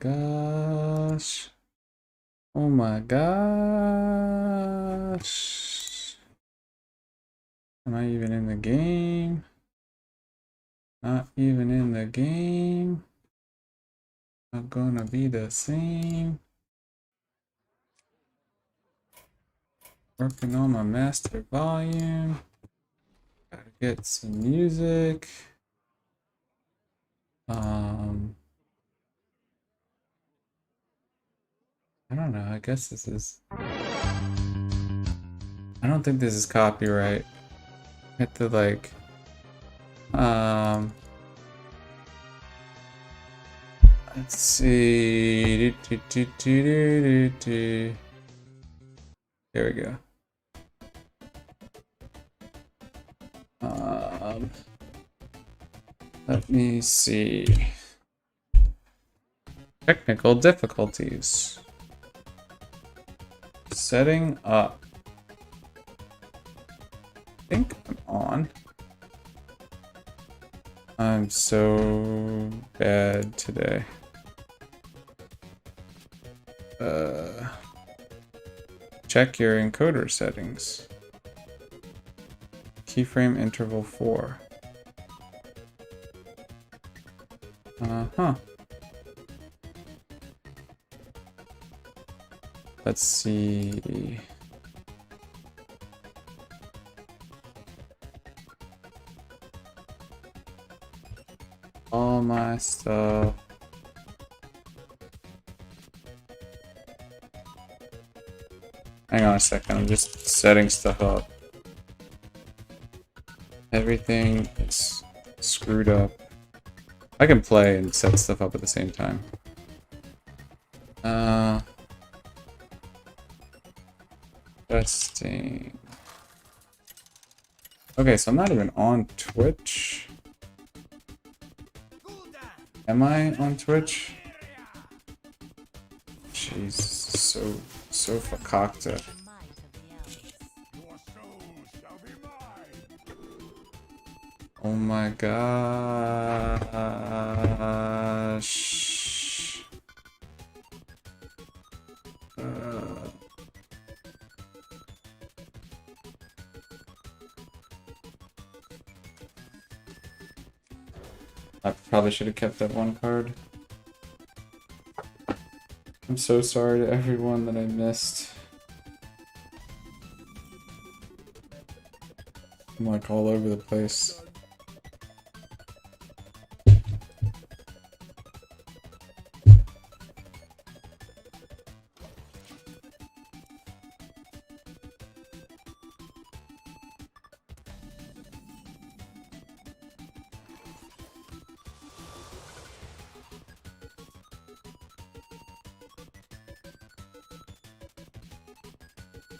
Gosh. Oh my gosh. Am I even in the game? Not even in the game. Not gonna be the same. Working on my master volume. Gotta get some music. I don't know. I guess this is. I don't think this is copyright. I have to like. Let's see. There we go. Let me see. Technical difficulties. Setting up. I think I'm on. I'm so bad today. Check your encoder settings. Keyframe interval 4. Let's see. All my stuff. Hang on a second, I'm just setting stuff up. Everything is screwed up. I can play and set stuff up at the same time. Testing. Okay, so I'm not even on Twitch. Am I on Twitch? Jeez, so fakakta. Oh my gosh. I probably should have kept that one card. I'm so sorry to everyone that I missed. I'm like all over the place.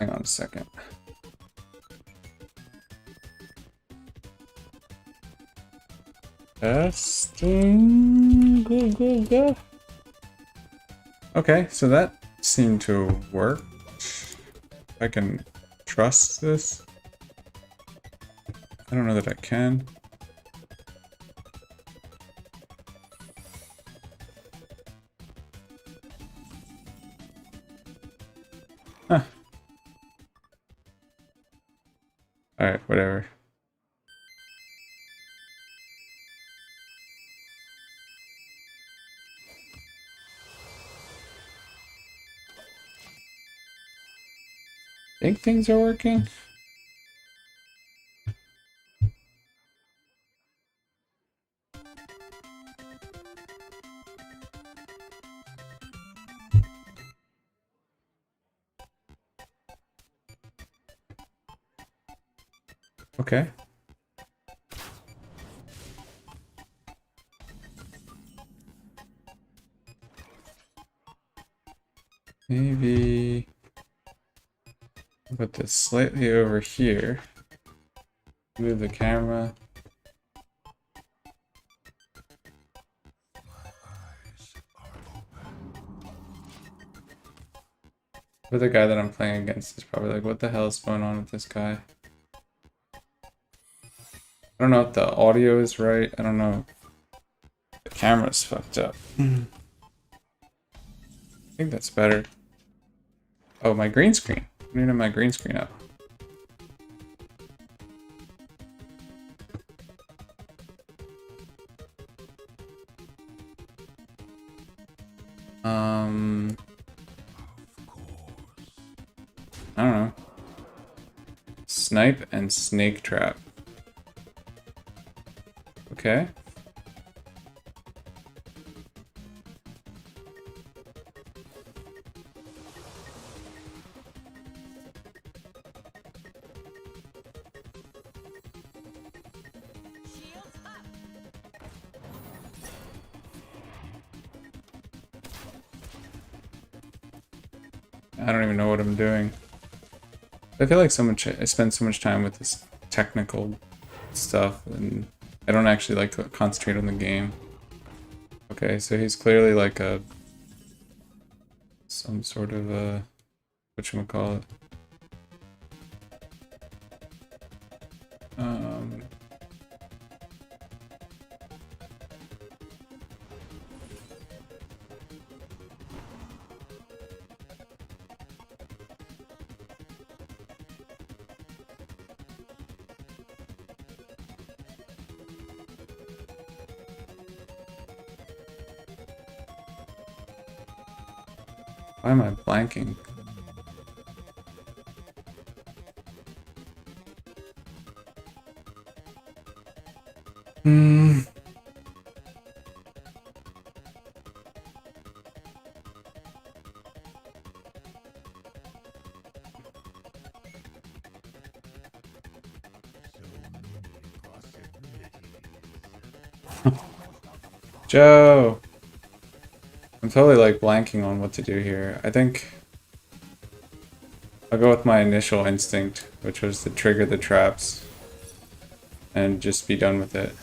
Hang on a second. Testing. Go. Okay, so that seemed to work. I can trust this. I don't know that I can. Huh. Alright, whatever. Think things are working? Okay. Maybe put this slightly over here. Move the camera. But the guy that I'm playing against is probably like, what the hell is going on with this guy? I don't know if the audio is right. I don't know. The camera's fucked up. I think that's better. Oh, my green screen. I need to have my green screen up. I don't know. Snipe and snake trap. Okay. I don't even know what I'm doing. I feel like I spend so much time with this technical stuff, and I don't actually like to concentrate on the game. Okay, so he's clearly like some sort of whatchamacallit. Why am I blanking? Joe! I'm totally like blanking on what to do here. I think I'll go with my initial instinct, which was to trigger the traps and just be done with it.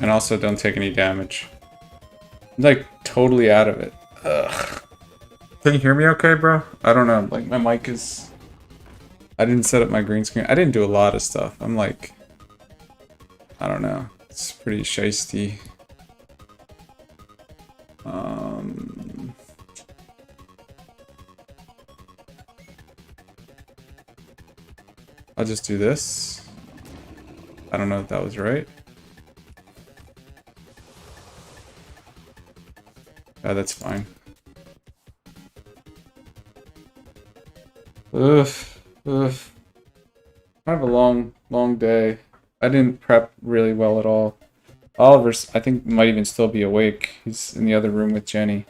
And also don't take any damage. I'm like totally out of it. Ugh. Can you hear me okay, bro? I don't know, like my mic is... I didn't set up my green screen. I didn't do a lot of stuff. I'm like... I don't know. It's pretty shiesty. I'll just do this. I don't know if that was right. Oh, that's fine. Ugh. Ugh. I have a long day. I didn't prep really well at all. Oliver's, I think, might even still be awake. He's in the other room with Jenny.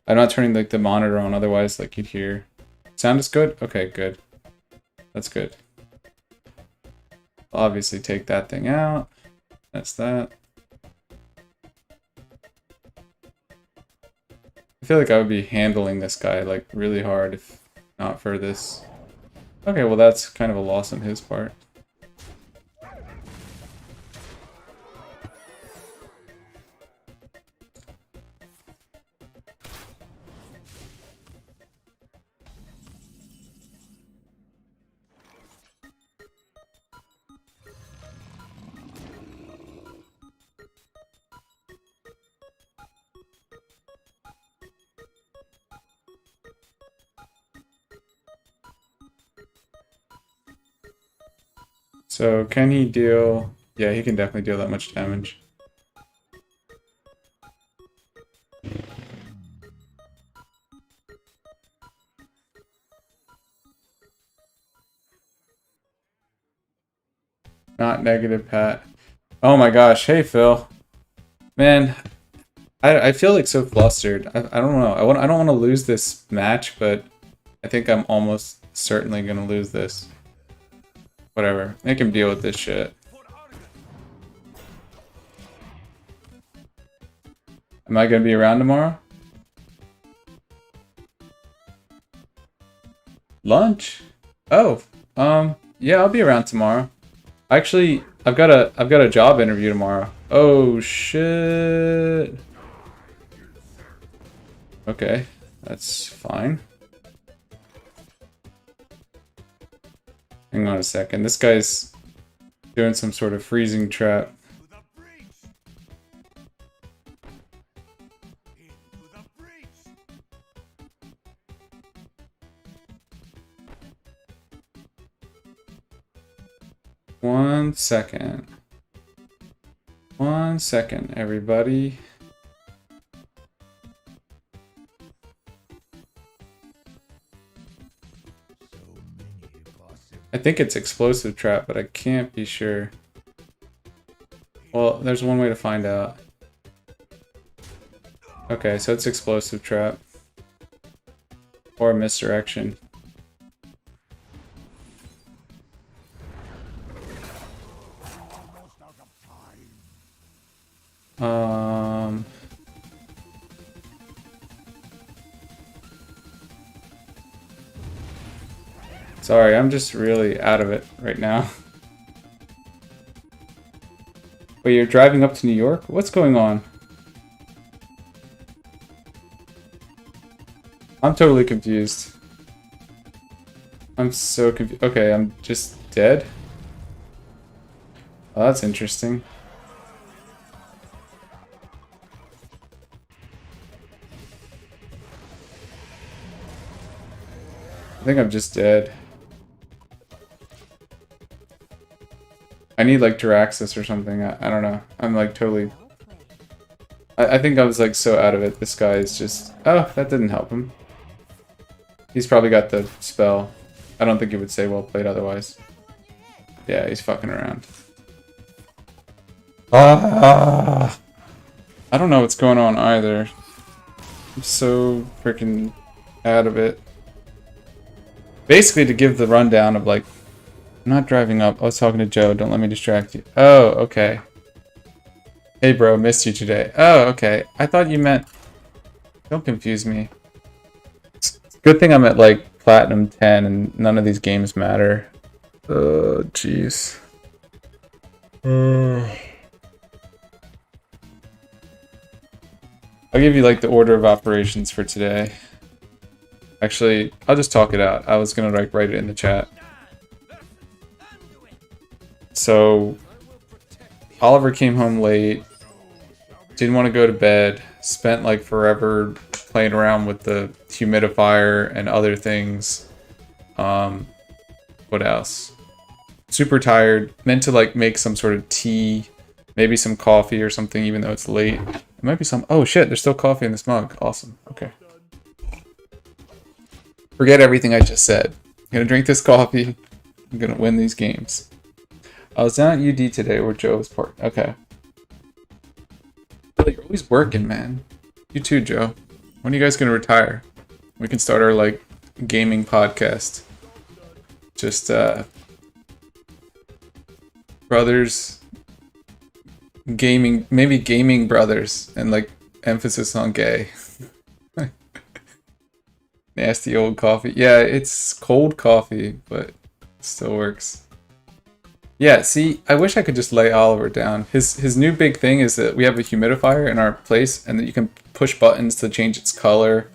I'm not turning like the monitor on, otherwise like you'd hear. Sound is good? Okay, good. That's good. I'll obviously take that thing out. That's that. I feel like I would be handling this guy like really hard if not for this. Okay, well that's kind of a loss on his part. So can he deal... Yeah, he can definitely deal that much damage. Not negative, Pat. Oh my gosh, hey Phil. Man, I feel like so flustered. I don't know. I don't want to lose this match, but I think I'm almost certainly gonna lose this. Whatever. Make him deal with this shit. Am I gonna be around tomorrow? Lunch? Oh, yeah, I'll be around tomorrow. Actually, I've got a job interview tomorrow. Oh shit. Okay, that's fine. Hang on a second. This guy's Doing some sort of freezing trap. One second. 1 second, everybody. I think it's explosive trap, but I can't be sure. Well, there's one way to find out. Okay, so it's explosive trap. Or misdirection. Sorry, I'm just really out of it right now. Wait, you're driving up to New York? What's going on? I'm totally confused. I'm so confused. Okay, I'm just dead? Oh, that's interesting. I think I'm just dead. I need like Jiraxis or something. I don't know. I'm like totally... I think I was like so out of it. This guy is just... Oh, that didn't help him. He's probably got the spell. I don't think he would say well played otherwise. Yeah, he's fucking around. Ah! I don't know what's going on either. I'm so freaking out of it. Basically, to give the rundown of like... I'm not driving up. I was talking to Joe. Don't let me distract you. Oh, okay. Hey, bro. Missed you today. Oh, okay. I thought you meant... Don't confuse me. It's good thing I'm at, like, Platinum 10 and none of these games matter. Oh, jeez. I'll give you, like, the order of operations for today. Actually, I'll just talk it out. I was gonna, like, write it in the chat. So, Oliver came home late, didn't want to go to bed, spent like forever playing around with the humidifier and other things. What else? Super tired, meant to like make some sort of tea, maybe some coffee or something even though it's late. There might be some, oh shit, there's still coffee in this mug. Awesome, okay. Forget everything I just said. I'm gonna drink this coffee, I'm gonna win these games. I was down at UD today where Joe was parked. Okay. You're always working, man. You too, Joe. When are you guys gonna retire? We can start our, like, gaming podcast. Just, brothers... Gaming... Maybe gaming brothers. And, like, emphasis on gay. Nasty old coffee. Yeah, it's cold coffee, but it still works. Yeah, see, I wish I could just lay Oliver down. His new big thing is that we have a humidifier in our place and that you can push buttons to change its color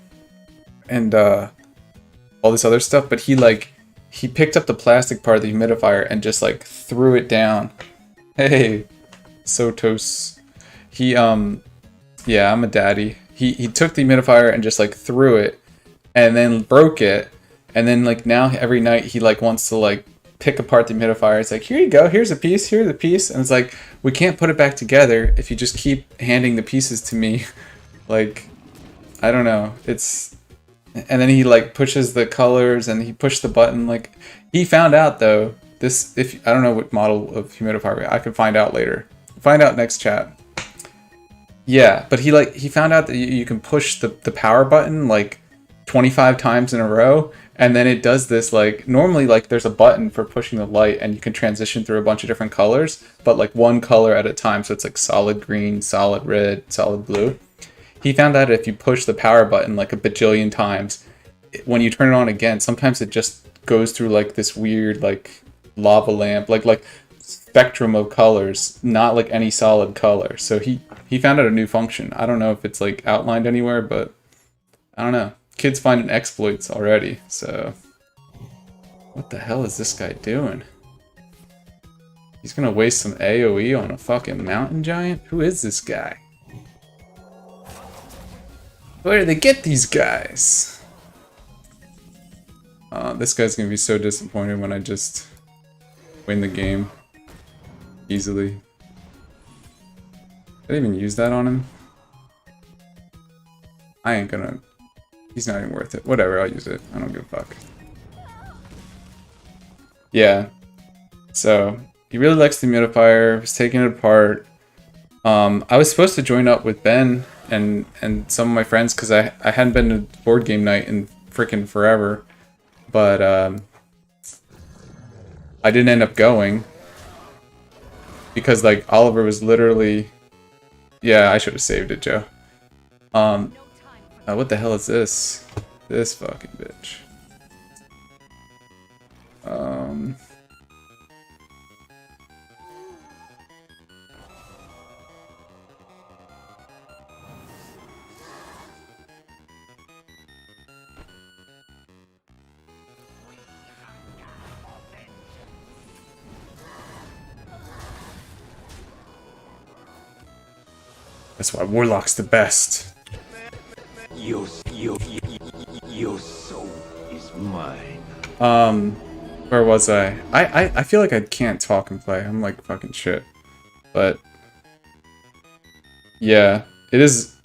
and all this other stuff, but he picked up the plastic part of the humidifier and just like threw it down. Hey, Sotos. Yeah, I'm a daddy. He took the humidifier and just like threw it and then broke it, and then like now every night he like wants to like pick apart the humidifier. It's like, here you go, here's a piece, here's a piece. And it's like, we can't put it back together if you just keep handing the pieces to me. Like, I don't know. It's... And then he like pushes the colors and he pushed the button. Like, he found out though, this, if I don't know what model of humidifier, I can find out later. Find out next chat. Yeah, but he found out that you can push the power button like 25 times in a row. And then it does this, like, normally, like, there's a button for pushing the light and you can transition through a bunch of different colors, but, like, one color at a time. So it's, like, solid green, solid red, solid blue. He found out if you push the power button, like, a bajillion times, when you turn it on again, sometimes it just goes through, like, this weird, like, lava lamp, like spectrum of colors, not, like, any solid color. So he found out a new function. I don't know if it's, like, outlined anywhere, but I don't know. Kids finding exploits already, so... What the hell is this guy doing? He's gonna waste some AoE on a fucking mountain giant? Who is this guy? Where do they get these guys? This guy's gonna be so disappointed when I just win the game easily. Did I even use that on him? I ain't gonna... He's not even worth it. Whatever, I'll use it. I don't give a fuck. Yeah. So, he really likes the humidifier. Was taking it apart. I was supposed to join up with Ben and some of my friends because I hadn't been to board game night in freaking forever. But I didn't end up going. Because, like, Oliver was literally... Yeah, I should have saved it, Joe. What the hell is this? This fucking bitch. That's why Warlock's the best. Your soul is mine. Where was I? I feel like I can't talk and play. I'm like fucking shit. But yeah, it is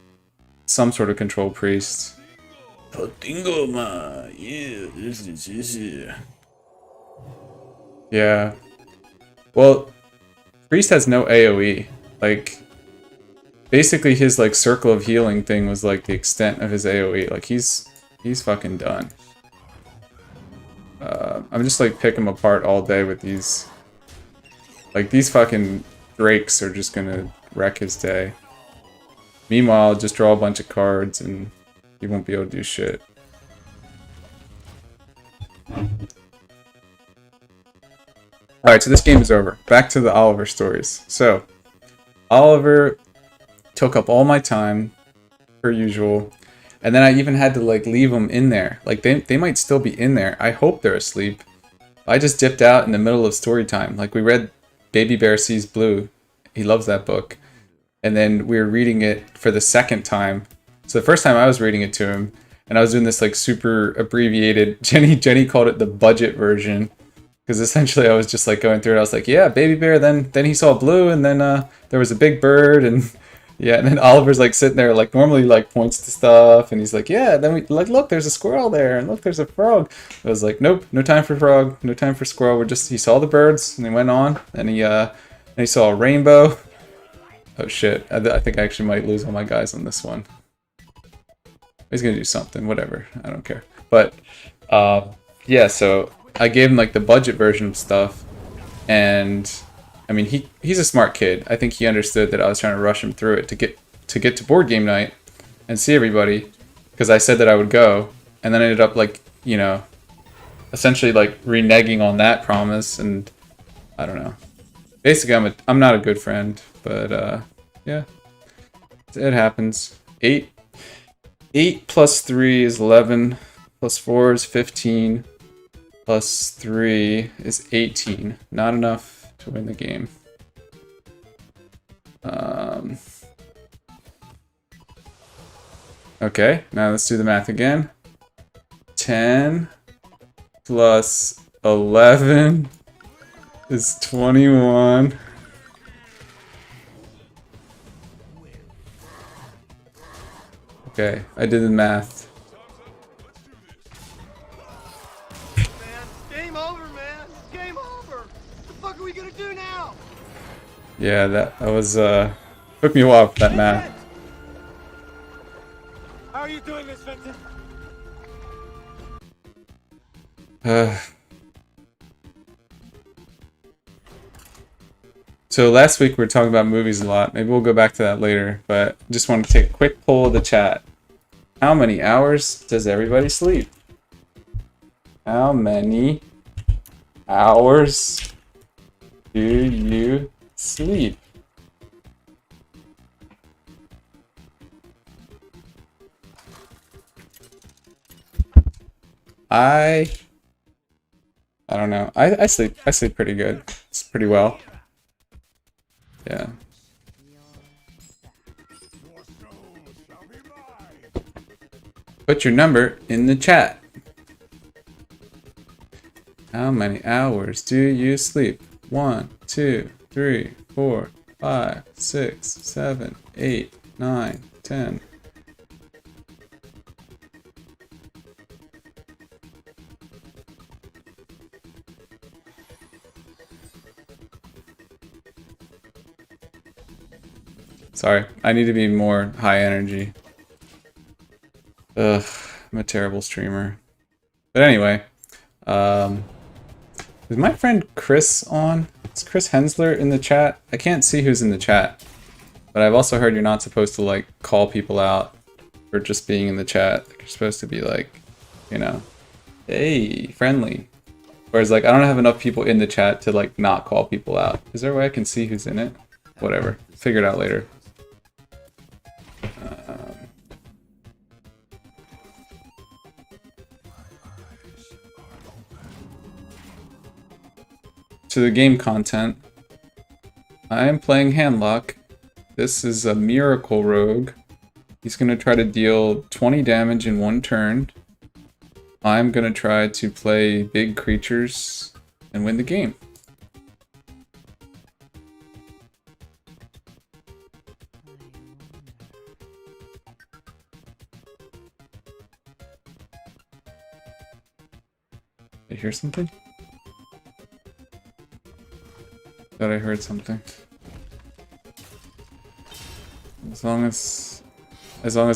some sort of control priest. Patingoma, yeah, this is. Yeah. Well, priest has no AoE. Like, basically his like circle of healing thing was like the extent of his AoE. Like he's fucking done. I'm just like picking him apart all day with these. Like these fucking drakes are just gonna wreck his day. Meanwhile, I'll just draw a bunch of cards and he won't be able to do shit. Alright, so this game is over. Back to the Oliver stories. So, Oliver took up all my time, per usual. And then I even had to like leave them in there. Like they might still be in there. I hope they're asleep. I just dipped out in the middle of story time. Like we read Baby Bear Sees Blue. He loves that book. And then we were reading it for the second time. So the first time I was reading it to him, and I was doing this like super abbreviated. Jenny called it the budget version. Because essentially I was just like going through it. I was like, yeah, Baby Bear, then he saw blue, and then there was a big bird, and yeah, and then Oliver's like sitting there, like normally like points to stuff, and he's like, yeah, then we like, look, there's a squirrel there, and look, there's a frog. I was like, nope, no time for frog, no time for squirrel. He saw the birds, and he went on, and he saw a rainbow. Oh shit, I think I actually might lose all my guys on this one. He's gonna do something, whatever, I don't care. But yeah, so I gave him like the budget version of stuff, and I mean, he's a smart kid. I think he understood that I was trying to rush him through it to get to board game night and see everybody, because I said that I would go, and then I ended up like, you know, essentially like reneging on that promise, and I don't know. Basically, I'm not a good friend, but yeah, it happens. 8 plus 3 is 11, plus 4 is 15, plus 3 is 18. Not enough to win the game. Okay, now let's do the math again. 10 plus 11 is 21. Okay, I did the math. Game over, man. Game over. What the fuck are we gonna do now? Yeah, that was took me a while for that math. How are you doing this, Vincent? So last week we were talking about movies a lot. Maybe we'll go back to that later, but just want to take a quick poll of the chat. How many hours does everybody sleep? How many hours do you sleep? I don't know. I sleep pretty good. It's pretty well. Yeah. Put your number in the chat. How many hours do you sleep? 1, 2, 3, 4, 5, 6, 7, 8, 9, 10. Sorry, I need to be more high energy. Ugh, I'm a terrible streamer. But anyway, is my friend Chris on? Is Chris Hensler in the chat? I can't see who's in the chat. But I've also heard you're not supposed to like call people out for just being in the chat. Like, you're supposed to be like, you know, hey, friendly. Whereas like I don't have enough people in the chat to like not call people out. Is there a way I can see who's in it? Whatever. Figure it out later. To the game content. I am playing Handlock. This is a miracle rogue. He's going to try to deal 20 damage in one turn. I'm going to try to play big creatures and win the game. Did I hear something? Thought I heard something. As long as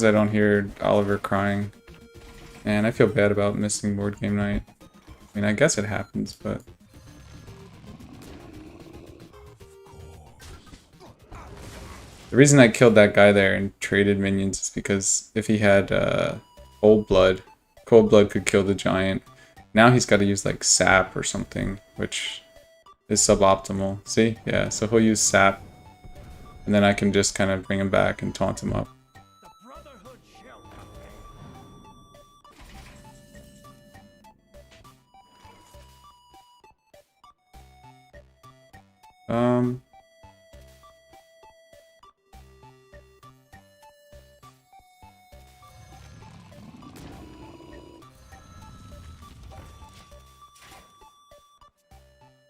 I don't hear Oliver crying. And I feel bad about missing board game night. I mean, I guess it happens, but the reason I killed that guy there and traded minions is because if he had cold blood could kill the giant. Now he's got to use like sap or something, which is suboptimal. See? Yeah, so he'll use sap. And then I can just kind of bring him back and taunt him up.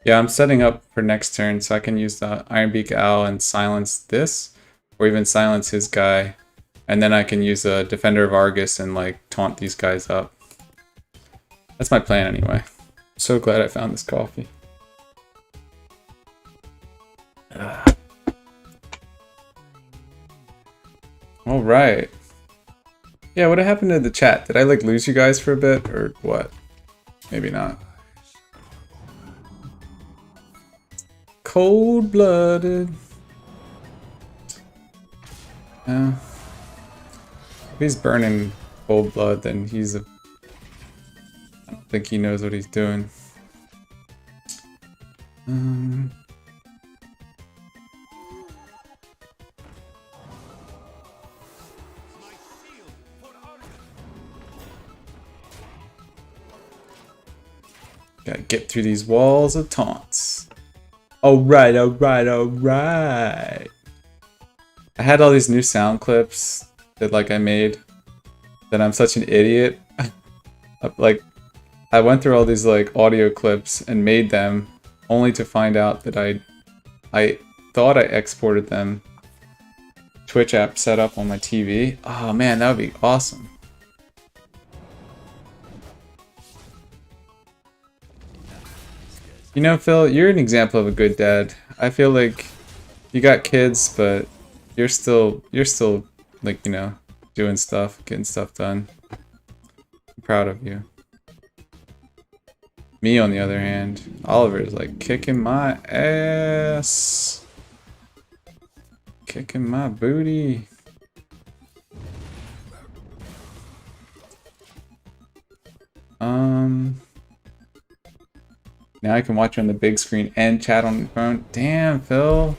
Yeah, I'm setting up for next turn so I can use the Ironbeak Owl and silence this, or even silence his guy, and then I can use a Defender of Argus and like taunt these guys up. That's my plan anyway. So glad I found this coffee. All right. Yeah, what happened to the chat? Did I like lose you guys for a bit or what? Maybe not. Cold-blooded. Yeah. If he's burning cold blood, then he's a... I don't think he knows what he's doing. Gotta get through these walls of taunts. Alright, alright, alright. I had all these new sound clips that like I made. That I'm such an idiot. Like, I went through all these like audio clips and made them only to find out that I thought I exported them. Twitch app set up on my TV. Oh man, that would be awesome. You know, Phil, you're an example of a good dad. I feel like you got kids, but you're still like, you know, doing stuff, getting stuff done. I'm proud of you. Me, on the other hand, Oliver is like kicking my ass. Kicking my booty. Now I can watch you on the big screen and chat on the phone. Damn, Phil.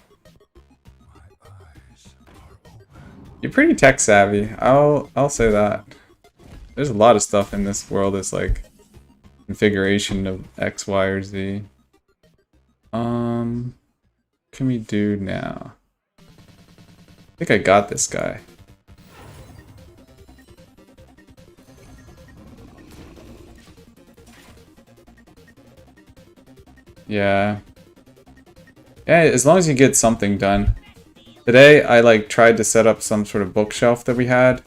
You're pretty tech savvy. I'll say that. There's a lot of stuff in this world that's like configuration of X, Y, or Z. can we do now? I think I got this guy. Yeah. Yeah, as long as you get something done. Today, I like tried to set up some sort of bookshelf that we had,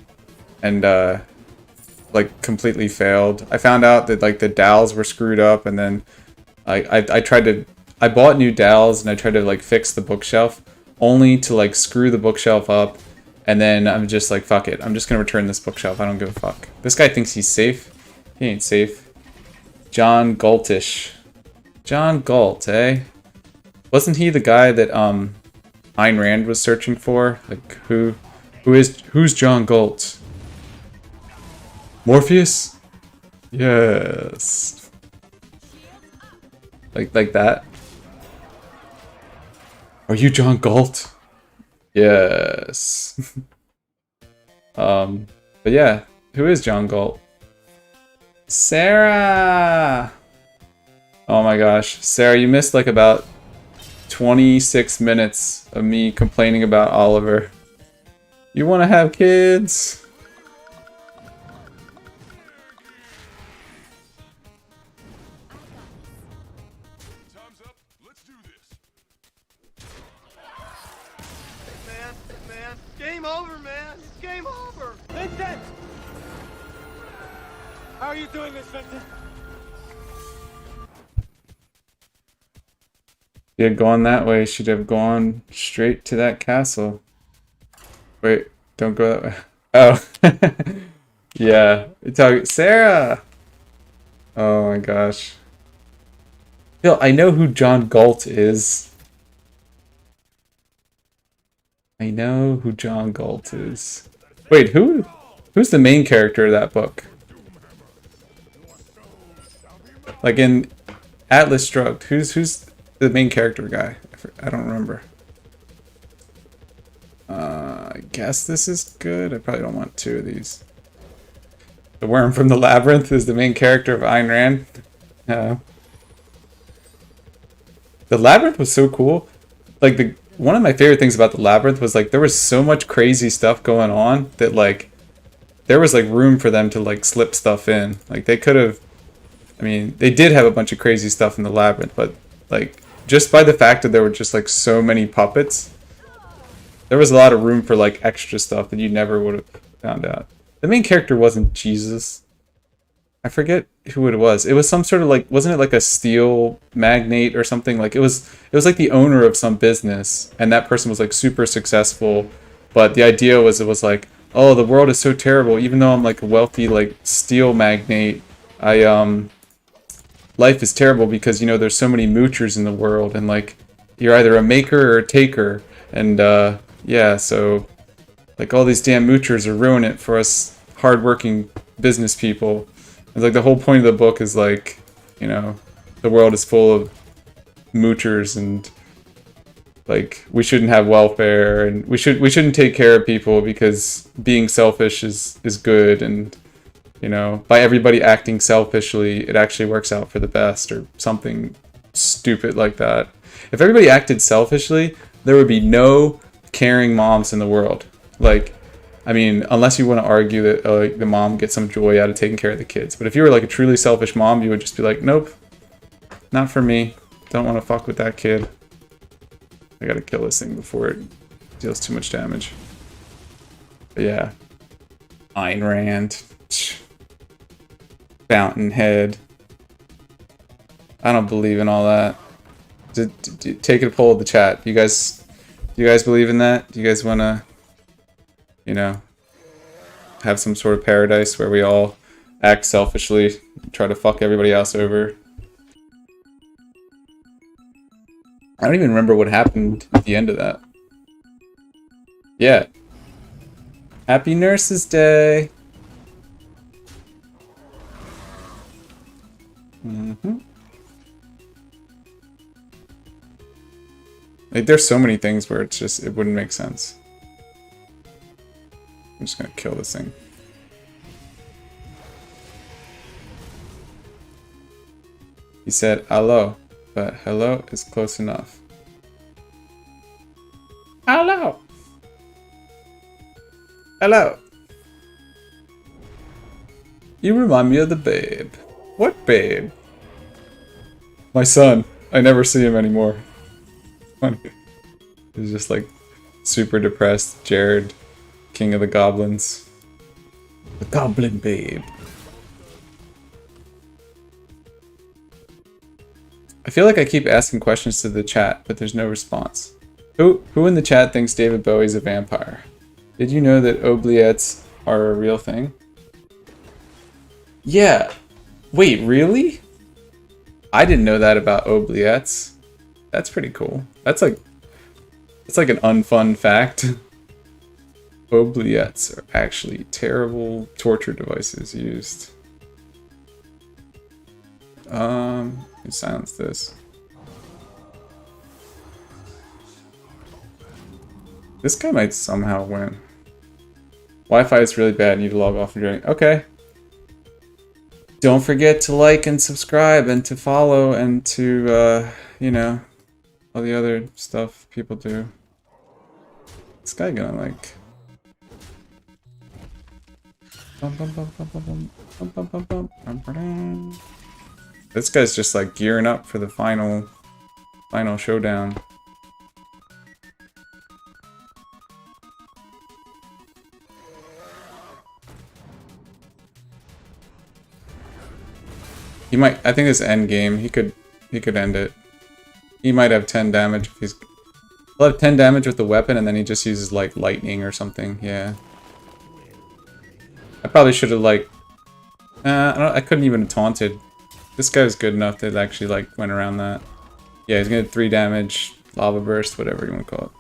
and like completely failed. I found out that like the dowels were screwed up, and then I tried to I bought new dowels and I tried to like fix the bookshelf, only to like screw the bookshelf up, and then I'm just like, fuck it, I'm just gonna return this bookshelf. I don't give a fuck. This guy thinks he's safe. He ain't safe. John Galtish. John Galt, eh? Wasn't he the guy that Ayn Rand was searching for? Like who's John Galt? Morpheus? Yes. Like that. Are you John Galt? Yes. But yeah, who is John Galt? Sarah! Oh my gosh. Sarah, you missed like about 26 minutes of me complaining about Oliver. You want to have kids? Time's up. Let's do this. Man. Game over, man. It's game over. Vincent! How are you doing this, Vincent? She had gone that way, she'd have gone straight to that castle. Wait, don't go that way. Oh. Yeah. You're talking Sarah! Oh my gosh. Yo, I know who John Galt is. I know who John Galt is. Wait, who's the main character of that book? Like in Atlas Shrugged, who's the main character guy? I don't remember. I guess this is good. I probably don't want two of these. The worm from the labyrinth is the main character of Ayn Rand. The labyrinth was so cool. Like one of my favorite things about the labyrinth was like there was so much crazy stuff going on that like there was like room for them to like slip stuff in. Like they could have. I mean, they did have a bunch of crazy stuff in the labyrinth, but like just by the fact that there were just like so many puppets, there was a lot of room for like extra stuff that you never would have found out. The main character wasn't Jesus. I forget who it was. It was some sort of like, wasn't it like a steel magnate or something? Like it was like the owner of some business, and that person was like super successful. But the idea was, it was like, oh, the world is so terrible. Even though I'm like a wealthy like steel magnate, life is terrible because, you know, there's so many moochers in the world, and like you're either a maker or a taker, and yeah, so like all these damn moochers are ruining it for us hardworking business people. It's like the whole point of the book is like, you know, the world is full of moochers, and like we shouldn't have welfare, and we shouldn't take care of people because being selfish is good, and you know, by everybody acting selfishly, it actually works out for the best, or something stupid like that. If everybody acted selfishly, there would be no caring moms in the world. Like, I mean, unless you want to argue that the mom gets some joy out of taking care of the kids. But if you were like a truly selfish mom, you would just be like, nope, not for me. Don't want to fuck with that kid. I gotta kill this thing before it deals too much damage. But yeah. Ayn Rand. Fountainhead. I don't believe in all that. Take a poll of the chat. Do you guys believe in that? Do you guys want to, you know, have some sort of paradise where we all act selfishly, try to fuck everybody else over? I don't even remember what happened at the end of that. Yeah. Happy Nurses Day! Like, there's so many things where it's just, it wouldn't make sense. I'm just gonna kill this thing. He said hello, but hello is close enough. Hello. Hello. You remind me of the babe. What babe? My son. I never see him anymore. Funny. He's just like super depressed. Jared, king of the goblins. The goblin babe. I feel like I keep asking questions to the chat, but there's no response. Who in the chat thinks David Bowie's a vampire? Did you know that oubliettes are a real thing? Yeah. Wait, really? I didn't know that about oubliettes. That's pretty cool. It's like an unfun fact. Oubliettes are actually terrible torture devices used. Silence this. This guy might somehow win. Wi-Fi is really bad. Need to log off and join. Okay. Don't forget to like and subscribe and to follow and to, you know, all the other stuff people do. This guy gonna like... This guy's just like gearing up for the final showdown. He might, I think this end game, he could end it. He might have 10 damage if he's... He'll have 10 damage with the weapon and then he just uses like lightning or something, yeah. I probably should have like... I couldn't even have taunted. This guy was good enough that actually like went around that. Yeah, he's gonna have 3 damage, lava burst, whatever you want to call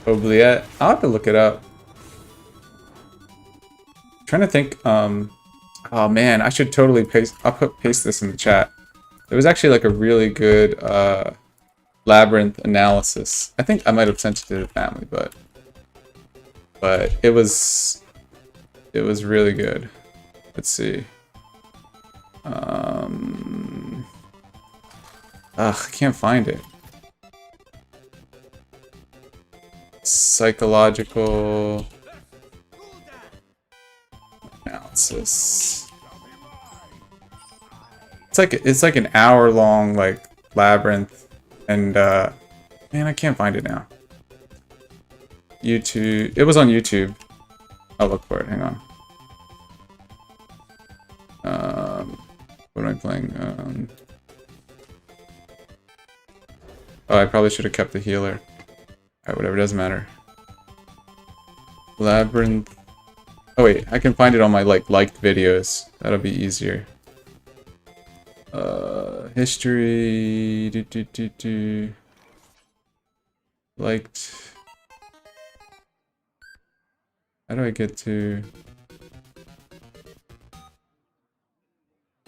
it. Oubliette. I'll have to look it up. I'm trying to think, oh man, I should totally paste this in the chat. There was actually like a really good Labyrinth analysis. I think I might have sent it to the family, but it was really good. Let's see. I can't find it. Psychological analysis. It's like an hour-long like Labyrinth, and man, I can't find it now. YouTube. It was on YouTube. I'll look for it. Hang on. What am I playing? Oh, I probably should have kept the healer. Alright, whatever, doesn't matter. Labyrinth. Oh wait, I can find it on my liked videos. That'll be easier. History. Liked. How do I get to...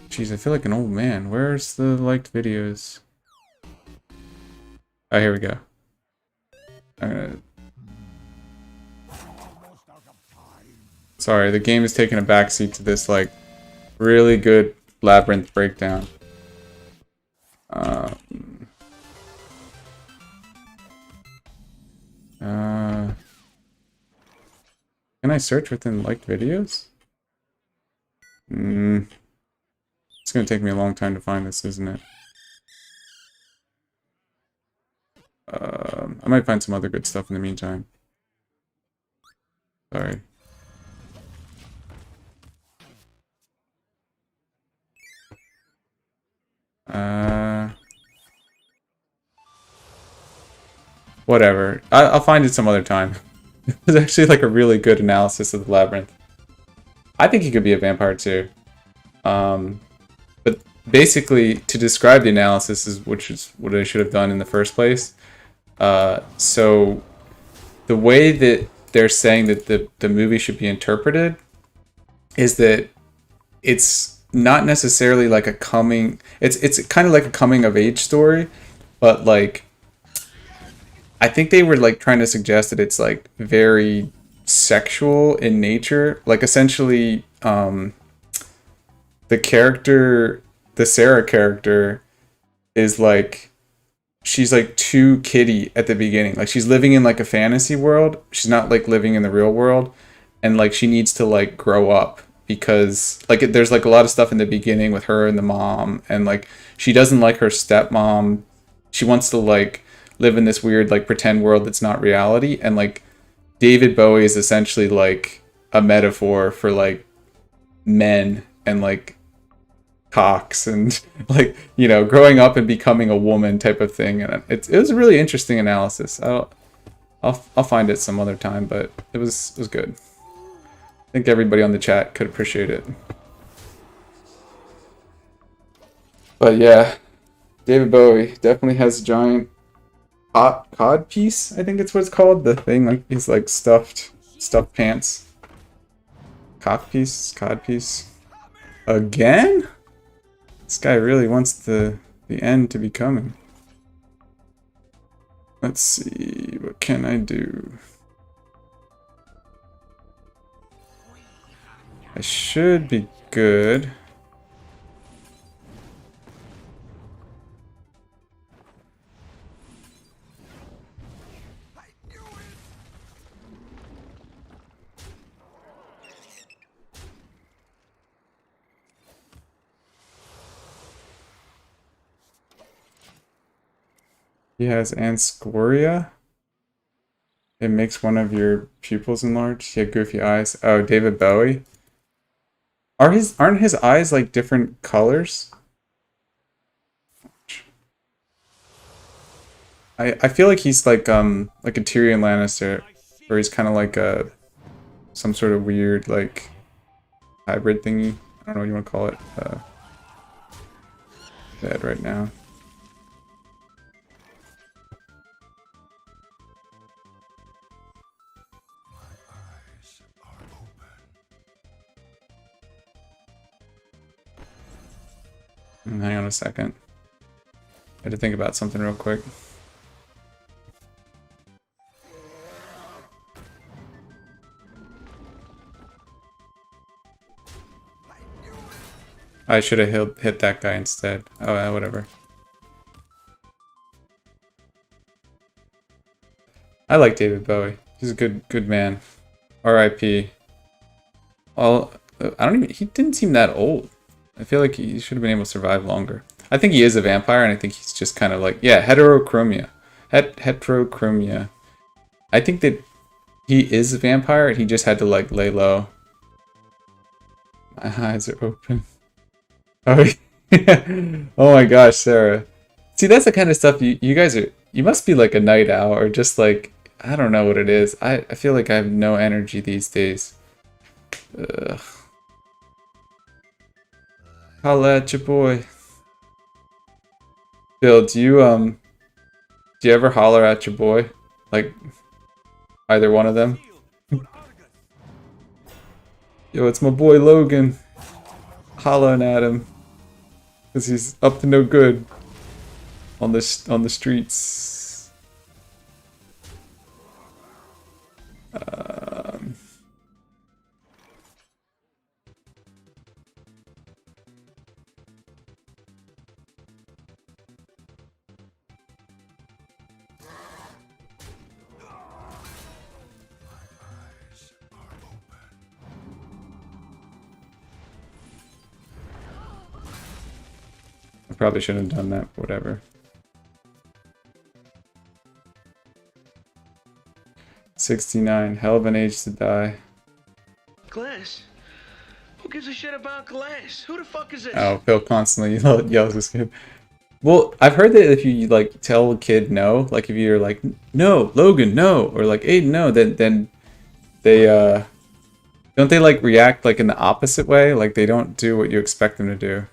Jeez, I feel like an old man. Where's the liked videos? Oh, here we go. Sorry, the game is taking a backseat to this, like, really good Labyrinth breakdown. Can I search within liked videos? It's gonna take me a long time to find this, isn't it? I might find some other good stuff in the meantime. Sorry. Whatever. I'll find it some other time. It was actually like a really good analysis of the Labyrinth. I think he could be a vampire too. But basically, to describe the analysis, which is what I should have done in the first place. So the way that they're saying that the movie should be interpreted is that it's not necessarily like a coming... It's kind of like a coming of age story, but like... I think they were like trying to suggest that it's like very sexual in nature. Like essentially, the character the Sarah character is like, she's like too kiddie at the beginning. Like she's living in like a fantasy world. She's not like living in the real world, and like she needs to like grow up because like there's like a lot of stuff in the beginning with her and the mom, and like she doesn't like her stepmom. She wants to like live in this weird like pretend world that's not reality, and like David Bowie is essentially like a metaphor for like men and like cocks and like, you know, growing up and becoming a woman type of thing. And it was a really interesting analysis. I'll find it some other time, but it was good. I think everybody on the chat could appreciate it. But yeah, David Bowie definitely has a giant cod piece. I think it's what it's called. The thing like he's like stuffed pants. Cod piece. Again? This guy really wants the end to be coming. Let's see, what can I do? I should be good. He has Anscoria. It makes one of your pupils enlarged. He had goofy eyes. Oh, David Bowie. Aren't his eyes like different colors? I feel like he's like a Tyrion Lannister, or he's kind of like some sort of weird like hybrid thingy. I don't know what you want to call it. Dead right now. Hang on a second. I had to think about something real quick. I should have hit that guy instead. Oh, whatever. I like David Bowie. He's a good man. R.I.P. I don't even. He didn't seem that old. I feel like he should have been able to survive longer. I think he is a vampire, and I think he's just kind of like, yeah, heterochromia. Heterochromia. I think that he is a vampire, and he just had to like lay low. My eyes are open. Oh, yeah. Oh my gosh, Sarah. See, that's the kind of stuff you guys are. You must be like a night owl, or just like, I don't know what it is. I feel like I have no energy these days. Ugh. Holla at your boy. Bill, do you ever holler at your boy? Like either one of them? Yo, it's my boy Logan. Hollering at him. Cause he's up to no good on the streets. I probably shouldn't have done that, but whatever. 69, hell of an age to die. Glass? Who gives a shit about glass? Who the fuck is this? Oh, Phil constantly yells this kid. Well, I've heard that if you like tell a kid no, like if you're like, no, Logan, no, or like Aiden, no, then they don't they like react like in the opposite way? Like they don't do what you expect them to do.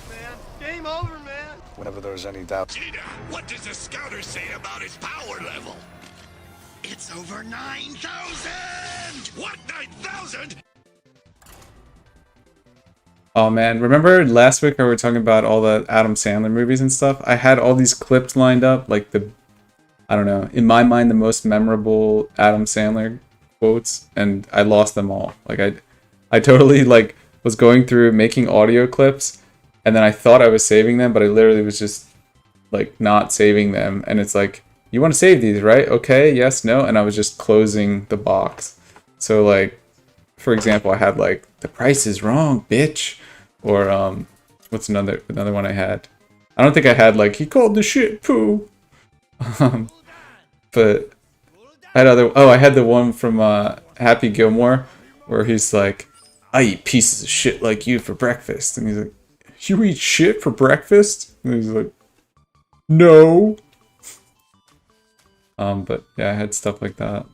Man, game over, man. Whenever there's any doubt. Gina, what does the scouter say about his power level? It's over 9,000! What, 9,000? Oh man, remember last week we were talking about all the Adam Sandler movies and stuff? I had all these clips lined up, like I don't know, in my mind the most memorable Adam Sandler quotes, and I lost them all. Like I totally like was going through making audio clips, and then I thought I was saving them, but I literally was just like not saving them, and it's like, you want to save these, right? Okay, yes, no, and I was just closing the box. So like, for example, I had like, the price is wrong, bitch. Or what's another one I had? I don't think I had like, he called the shit poo. But I had I had the one from Happy Gilmore where he's like, I eat pieces of shit like you for breakfast. And he's like, you eat shit for breakfast? And he's like, no. But yeah, I had stuff like that.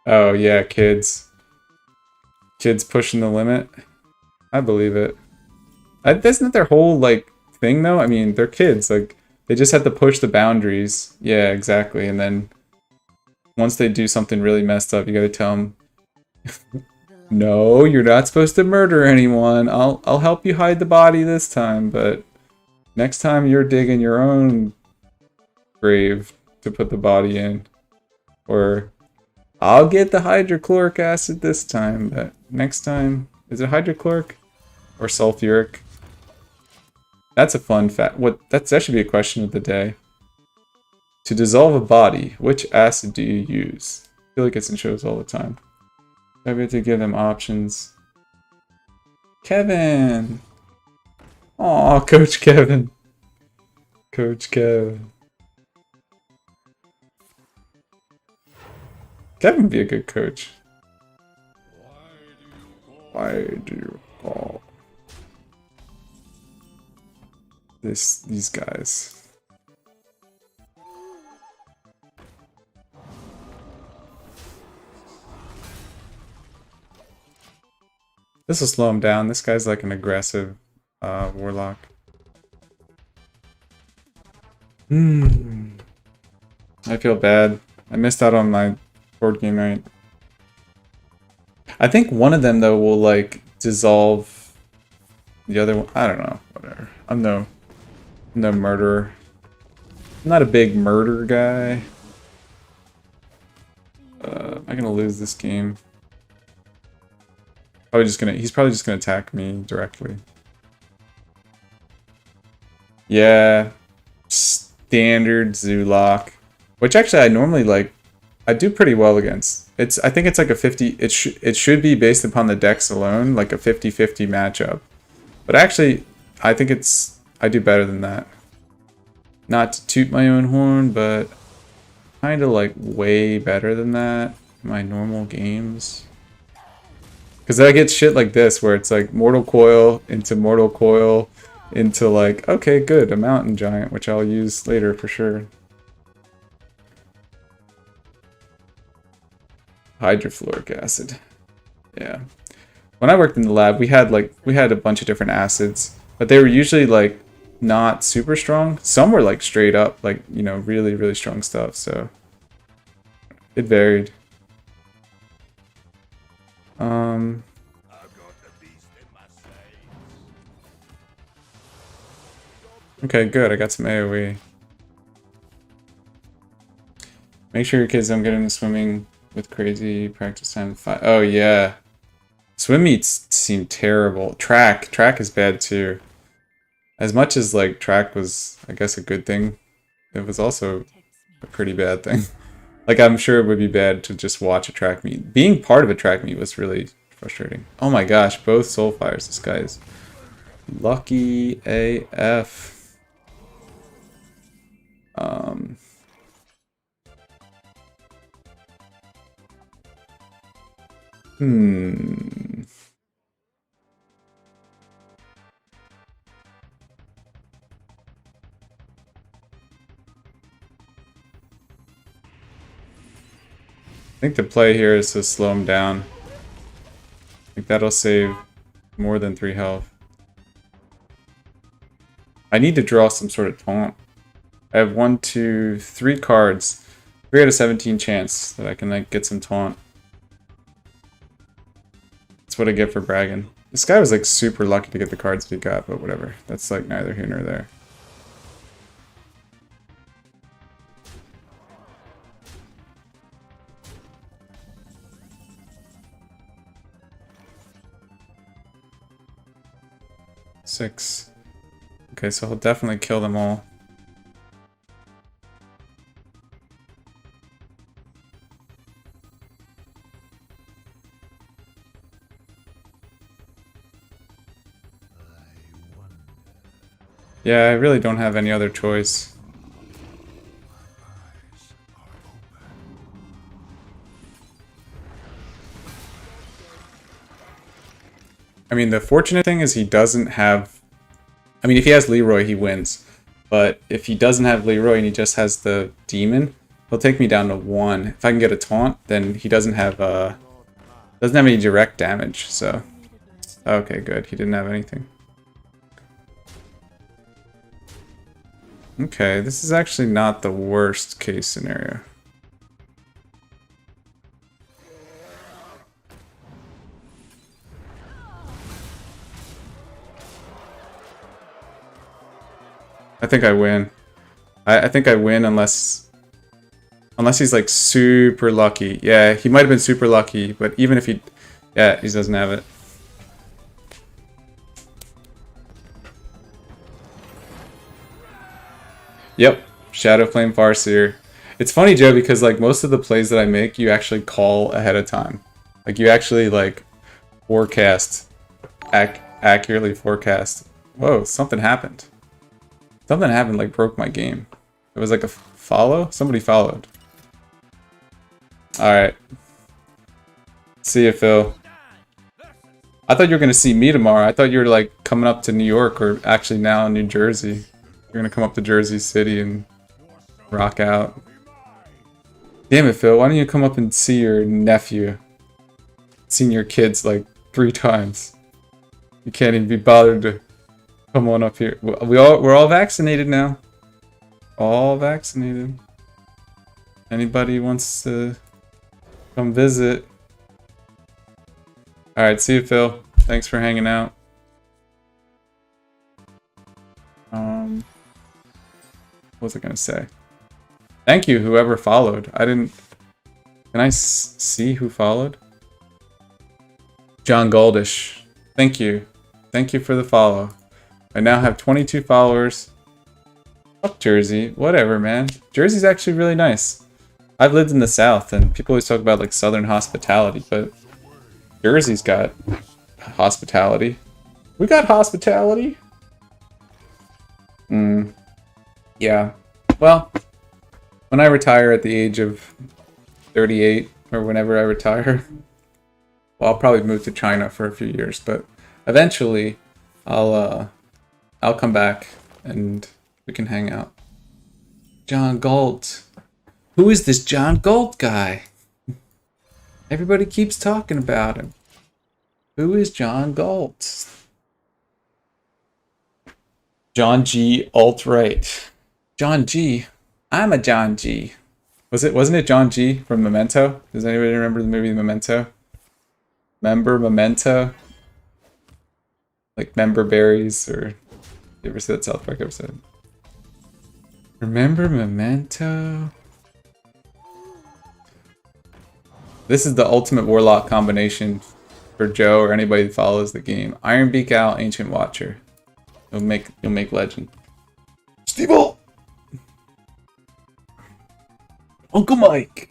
Oh yeah, kids. Kids pushing the limit. I believe it. That's not their whole, like, thing, though. I mean, they're kids. Like, they just have to push the boundaries. Yeah, exactly. And then once they do something really messed up, you gotta tell them, no, you're not supposed to murder anyone. I'll help you hide the body this time, but next time you're digging your own grave to put the body in. Or, I'll get the hydrochloric acid this time, but next time... Is it hydrochloric? Or sulfuric? That's a fun fact. That should be a question of the day. To dissolve a body, which acid do you use? I feel like it's in shows all the time. I have to give them options. Kevin! Aw, Coach Kevin. Coach Kev. Kevin would be a good coach. Why do you call these guys? This will slow him down. This guy's like an aggressive warlock. I feel bad. I missed out on my board game night. I think one of them though will like dissolve the other one. I don't know. Whatever. I'm no murderer. I'm not a big murder guy. Am I gonna lose this game? He's probably just gonna attack me directly. Yeah. Standard Zulok. Which actually I normally like, I do pretty well against. I think it's like a 50, it should be based upon the decks alone, like a 50-50 matchup. But actually, I think I do better than that. Not to toot my own horn, but kind of like way better than that in my normal games. Because I get shit like this where it's like Mortal Coil into like, okay, good, a Mountain Giant, which I'll use later for sure. Hydrofluoric acid. Yeah. When I worked in the lab, we had a bunch of different acids, but they were usually like not super strong. Some were like straight up, like, you know, really, really strong stuff, so it varied. Okay, good. I got some AoE. Make sure your kids don't get into swimming with crazy practice time. Oh yeah, swim meets seem terrible. Track is bad too. As much as like track was, I guess, a good thing, it was also a pretty bad thing. Like, I'm sure it would be bad to just watch a track meet. Being part of a track meet was really frustrating. Oh my gosh, both Soulfires. This guy is lucky AF. I think the play here is to slow him down. I think that'll save more than 3 health. I need to draw some sort of taunt. I have 3 cards. 3 out of 17 chance that I can like get some taunt. That's what I get for bragging. This guy was like super lucky to get the cards that he got, but whatever. That's like neither here nor there. Six. Okay, so he'll definitely kill them all. Yeah, I really don't have any other choice. I mean, the fortunate thing is he doesn't have... I mean, if he has Leroy, he wins. But if he doesn't have Leroy and he just has the Demon, he'll take me down to 1. If I can get a taunt, then he doesn't have any direct damage, so... Okay, good. He didn't have anything. Okay, this is actually not the worst case scenario. I think I win. I think I win unless he's like super lucky. Yeah, he might have been super lucky, but even if he... Yeah, he doesn't have it. Yep, Shadow Flame Farseer. It's funny, Joe, because like most of the plays that I make, you actually call ahead of time. Like you actually like forecast, accurately forecast. Whoa, something happened. Something happened, like broke my game. It was like a follow? Somebody followed. Alright. See you, Phil. I thought you were going to see me tomorrow. I thought you were like coming up to New York or actually now in New Jersey. You're gonna come up to Jersey City and rock out. Damn it, Phil. Why don't you come up and see your nephew? Seen your kids like 3 times. You can't even be bothered to come on up here. We're all vaccinated now. All vaccinated. Anybody wants to come visit? Alright, see you, Phil. Thanks for hanging out. What was I gonna say? Thank you, whoever followed. I didn't... Can I see who followed? John Goldish. Thank you. Thank you for the follow. I now have 22 followers. Fuck Jersey. Whatever, man. Jersey's actually really nice. I've lived in the South, and people always talk about like Southern hospitality, but Jersey's got hospitality. We got hospitality. Yeah. Well, when I retire at the age of 38, or whenever I retire, well, I'll probably move to China for a few years, but eventually I'll come back and we can hang out. John Galt. Who is this John Galt guy? Everybody keeps talking about him. Who is John Galt? John G. Alt-Right. John G. I'm a John G. Wasn't it John G from Memento? Does anybody remember the movie Memento? Member Memento? Like member berries, or you ever see that South Park episode? Remember Memento? This is the ultimate Warlock combination for Joe or anybody that follows the game. Ironbeak Owl, Ancient Watcher. You'll make legend. Steve-O! Uncle Mike!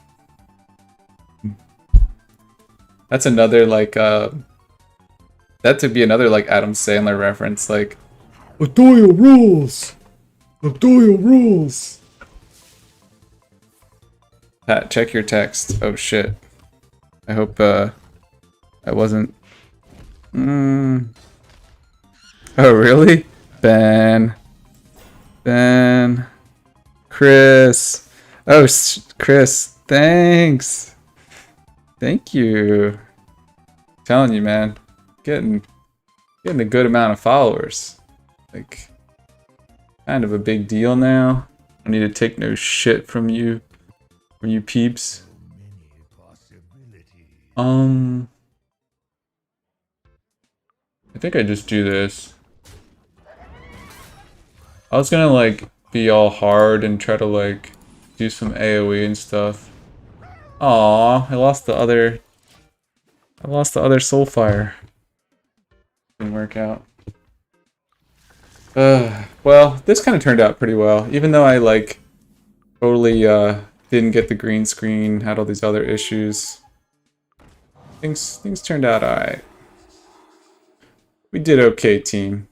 That's another like that would be another like Adam Sandler reference, like Adoyo rules! Adoyo rules! Pat, check your text. Oh shit. I hope I wasn't Oh really? Ben, Chris. Oh, Chris, thanks. Thank you. I'm telling you, man, getting a good amount of followers. Like, kind of a big deal now. I need to take no shit from you peeps. I think I just do this. I was gonna like be all hard and try to like do some AoE and stuff. Aw, I lost the other Soulfire. Didn't work out. Well, this kind of turned out pretty well, even though I like totally didn't get the green screen, had all these other issues. Things turned out alright. We did okay, team.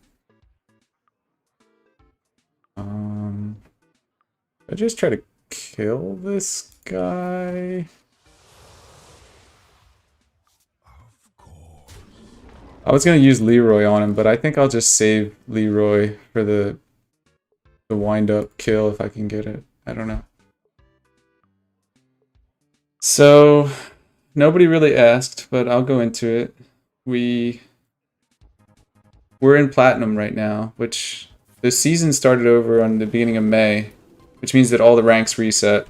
I just try to kill this guy. I was gonna use Leroy on him, but I think I'll just save Leroy for the wind-up kill if I can get it. I don't know. So, nobody really asked, but I'll go into it. We're in Platinum right now, which the season started over on the beginning of May, which means that all the ranks reset.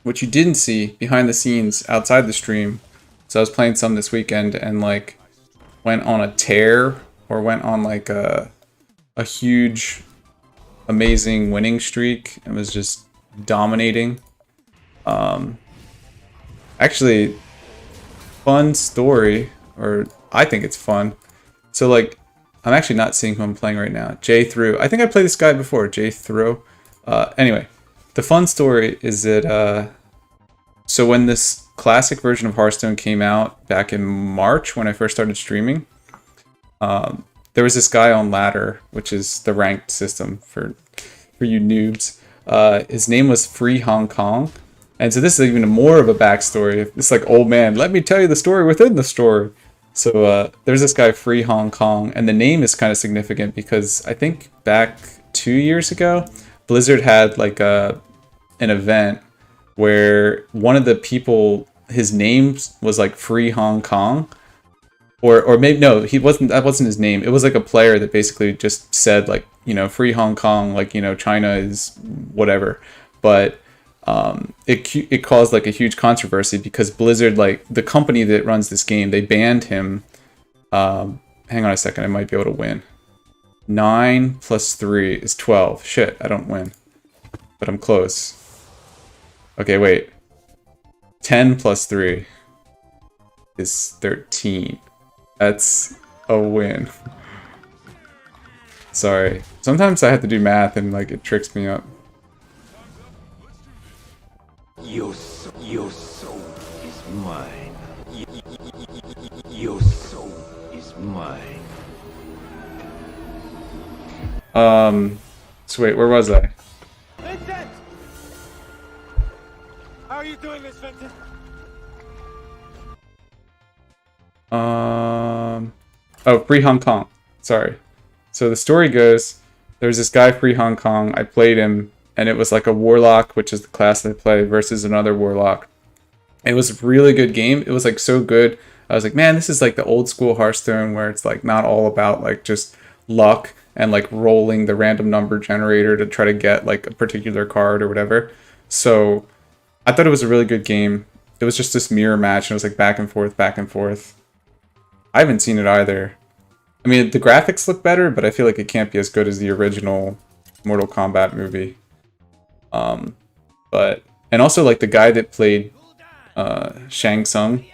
What you didn't see behind the scenes outside the stream, so I was playing some this weekend and like went on a tear or went on like a huge amazing winning streak and was just dominating. Actually, fun story, or I think it's fun. So like, I'm actually not seeing who I'm playing right now. J Through. I think I played this guy before, J Through. Anyway, the fun story is that so when this classic version of Hearthstone came out back in March when I first started streaming, there was this guy on Ladder, which is the ranked system for you noobs. His name was Free Hong Kong. And so this is even more of a backstory. It's like, old man, let me tell you the story within the story. So there's this guy, Free Hong Kong, and the name is kind of significant because I think back 2 years ago, Blizzard had like an event where one of the people, his name was like Free Hong Kong, or maybe no, that wasn't his name. It was like a player that basically just said like, you know, Free Hong Kong, like, you know, China is whatever, but it caused like a huge controversy because Blizzard, like the company that runs this game, they banned him. Hang on a second, I might be able to win. 9 plus 3 is 12. Shit, I don't win, but I'm close. Okay, wait. 10 plus 3 is 13. That's a win. Sorry. Sometimes I have to do math and like it tricks me up. Your soul is mine. Your soul is mine. So wait, where was I? Vincent! How are you doing this, Vincent? Oh, Free Hong Kong. Sorry. So the story goes, there's this guy, Free Hong Kong. I played him, and it was like a Warlock, which is the class that I play, versus another Warlock. It was a really good game. It was like so good. I was like, man, this is like the old school Hearthstone where it's like not all about like just luck and like rolling the random number generator to try to get like a particular card or whatever. So I thought it was a really good game. It was just this mirror match, and it was like back and forth, back and forth. I haven't seen it either. I mean, the graphics look better, but I feel like it can't be as good as the original Mortal Kombat movie. And also like the guy that played Shang Tsung,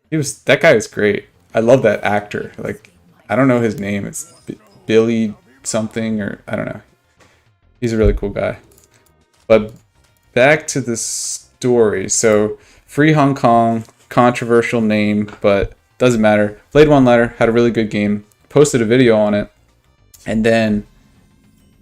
that guy was great. I love that actor. Like, I don't know his name. It's Billy something, or I don't know. He's a really cool guy. But back to the story. So Free Hong Kong, controversial name, but doesn't matter. Played one ladder, had a really good game. Posted a video on it, and then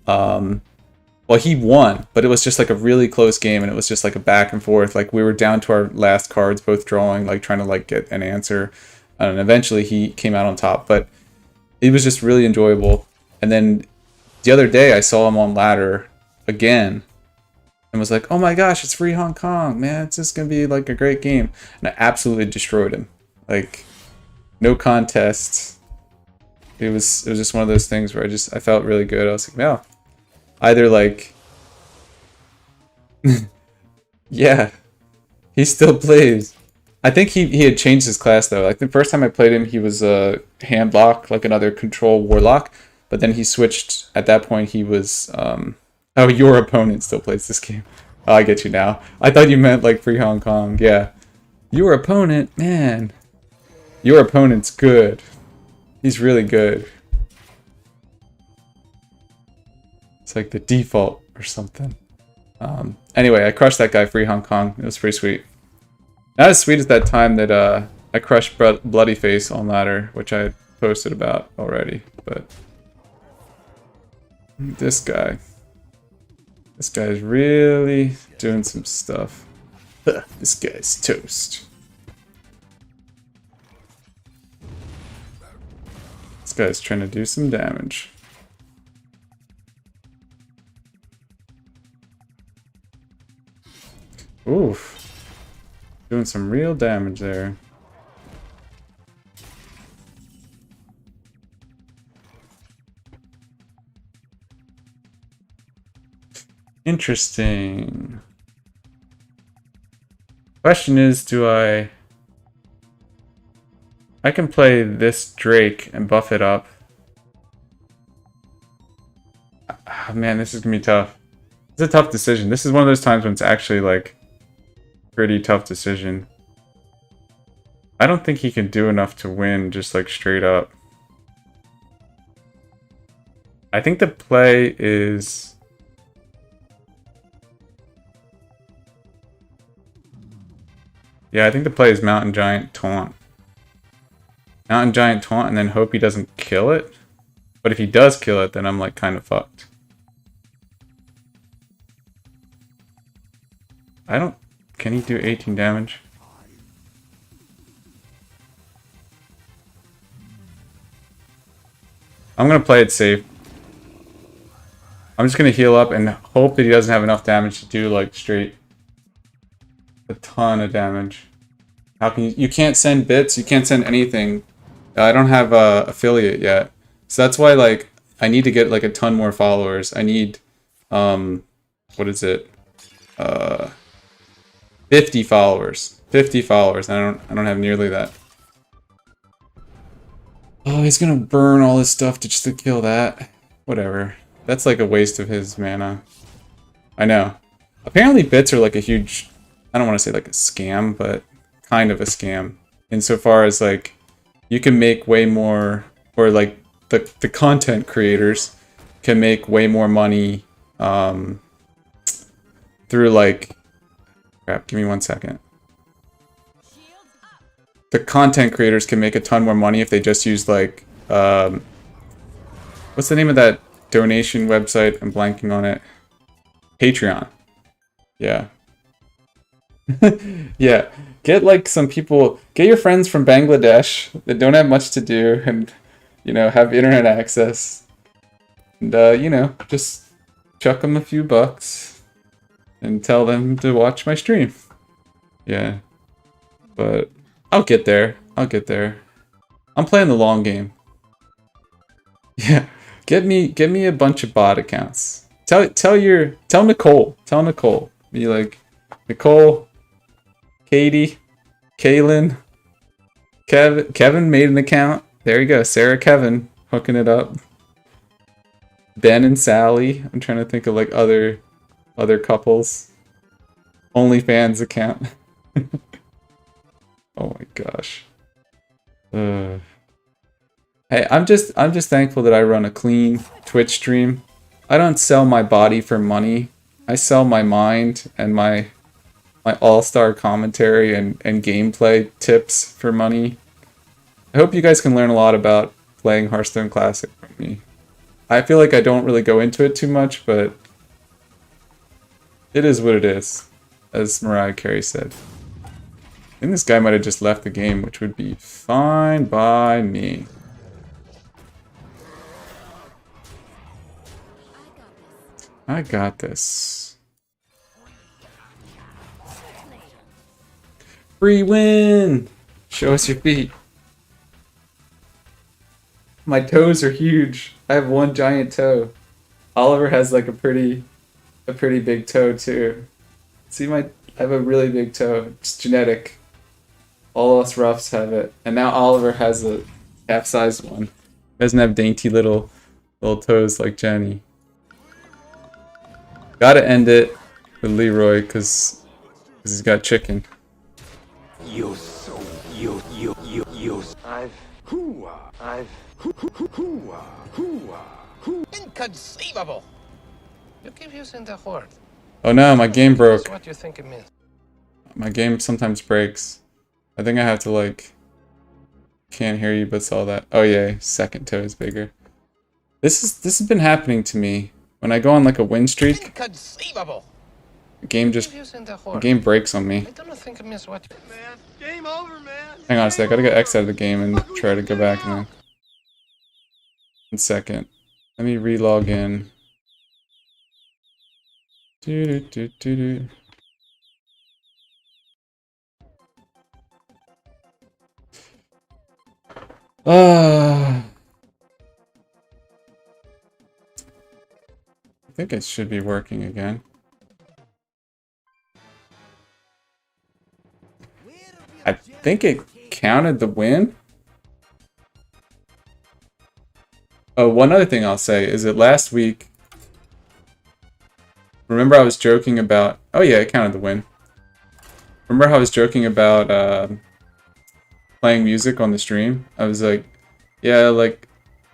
well, he won, but it was just like a really close game, and it was just like a back and forth. Like we were down to our last cards, both drawing, like trying to like get an answer, and eventually he came out on top. But it was just really enjoyable. And then the other day I saw him on ladder again and was like, oh my gosh, it's Free Hong Kong, man, it's just gonna be like a great game. And I absolutely destroyed him. Like, no contest. It was just one of those things where I felt really good. I was like, wow. Either like yeah, he still plays. I think he had changed his class though. Like the first time I played him, he was a Handlock, like another control warlock. But then he switched. At that point, he was. Oh, your opponent still plays this game. Oh, I get you now. I thought you meant like Free Hong Kong. Yeah, your opponent, man. Your opponent's good. He's really good. It's like the default or something. Anyway, I crushed that guy Free Hong Kong. It was pretty sweet. Not as sweet as that time that I crushed Bloody Face on ladder, which I had posted about already. But this guy is really doing some stuff. This guy's toast. This guy's trying to do some damage. Oof. Doing some real damage there. Interesting. Question is, do I can play this Drake and buff it up. Oh, man, this is gonna be tough. It's a tough decision. This is one of those times when it's actually like pretty tough decision. I don't think he can do enough to win just like straight up. I think the play is I think the play is Mountain Giant Taunt. Mountain Giant Taunt and then hope he doesn't kill it. But if he does kill it, then I'm like kind of fucked. Can he do 18 damage? I'm gonna play it safe. I'm just gonna heal up and hope that he doesn't have enough damage to do like straight a ton of damage. How can you can't send bits, you can't send anything. I don't have a affiliate yet. So that's why like I need to get like a ton more followers. I need what is it? 50 followers. 50 followers. I don't have nearly that. Oh, he's gonna burn all his stuff just to kill that. Whatever. That's like a waste of his mana. I know. Apparently bits are like a huge, I don't want to say like a scam, but kind of a scam. Insofar as like you can make way more, or like the content creators can make way more money through like, crap, give me 1 second. The content creators can make a ton more money if they just use like, what's the name of that donation website? I'm blanking on it. Patreon. Yeah. Yeah. Get like some people, get your friends from Bangladesh that don't have much to do and, you know, have internet access. And, you know, just chuck them a few bucks and tell them to watch my stream. Yeah. But I'll get there. I'll get there. I'm playing the long game. Yeah. Get me a bunch of bot accounts. Tell Nicole. Tell Nicole. Be like, Nicole, Katie, Kaylin, Kevin made an account. There you go. Sarah, Kevin hooking it up. Ben and Sally. I'm trying to think of like other couples. OnlyFans account. Oh my gosh. Hey, I'm just thankful that I run a clean Twitch stream. I don't sell my body for money. I sell my mind and my all-star commentary and gameplay tips for money. I hope you guys can learn a lot about playing Hearthstone Classic from me. I feel like I don't really go into it too much, but it is what it is, as Mariah Carey said. And this guy might have just left the game, which would be fine by me. I got this. Free win! Show us your feet. My toes are huge. I have one giant toe. Oliver has like a pretty big toe too. See I have a really big toe. It's genetic. All us Ruffs have it. And now Oliver has a half-sized one. Doesn't have dainty little toes like Jenny. Gotta end it with Leroy because he's got chicken. You're so I've Inconceivable! You keep using the word. Oh no, my game broke. That's what you think it means. My game sometimes breaks. I think I have to like... Can't hear you, but saw that. Oh yeah, second toe is bigger. This has been happening to me. When I go on like a win streak, Inconceivable! the game breaks on me. I don't think it means what you... Man, game over, man. Hang on a sec, I gotta get X out of the game and try to go back now. 1 second. Let me re-log in. I think it should be working again. I think it counted the win. Oh, one other thing I'll say is that last week, remember I was joking about... Oh yeah, it counted the win. Remember how I was joking about playing music on the stream? I was like, yeah, like,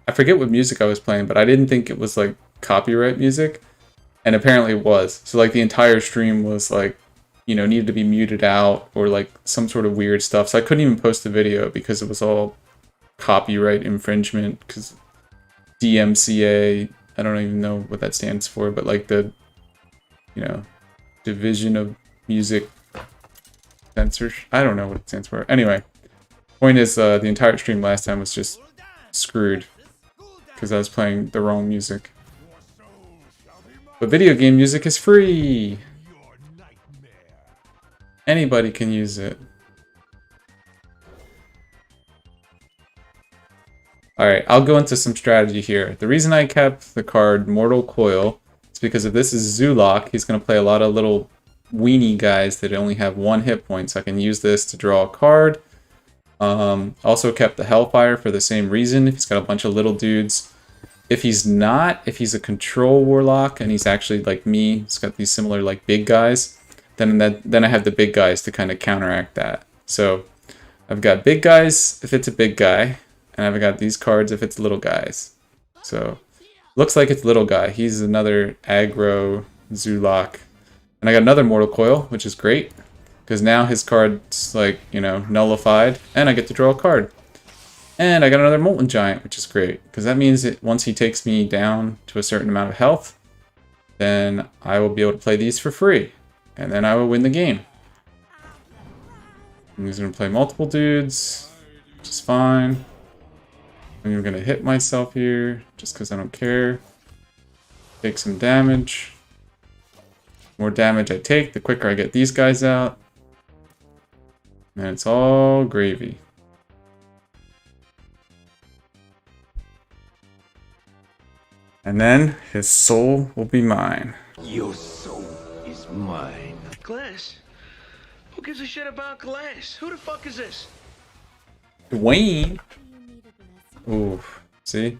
I forget what music I was playing, but I didn't think it was like copyright music. And apparently it was. So like the entire stream was like, you know, needed to be muted out or like some sort of weird stuff. So I couldn't even post the video because it was all copyright infringement because DMCA, I don't even know what that stands for, but like the, you know, Division of Music Censorship. I don't know what it stands for. Anyway, point is the entire stream last time was just screwed because I was playing the wrong music. But video game music is free. Anybody can use it. Alright, I'll go into some strategy here. The reason I kept the card Mortal Coil is because if this is Zulok, he's going to play a lot of little weenie guys that only have 1 hit point, so I can use this to draw a card. Also kept the Hellfire for the same reason. If he's got a bunch of little dudes. If he's not, if he's a control warlock and he's actually like me, he's got these similar like big guys, then I have the big guys to kind of counteract that. So I've got big guys if it's a big guy, and I've got these cards if it's little guys. So looks like it's little guy. He's another aggro Zulok. And I got another Mortal Coil, which is great. Because now his card's like, you know, nullified. And I get to draw a card. And I got another Molten Giant, which is great. Because that means that once he takes me down to a certain amount of health, then I will be able to play these for free. And then I will win the game. And he's going to play multiple dudes, which is fine. I'm going to hit myself here, just because I don't care. Take some damage. The more damage I take, the quicker I get these guys out. And it's all gravy. And then his soul will be mine. Your soul is mine. Glass? Who gives a shit about glass? Who the fuck is this? GOIN. Ooh, see?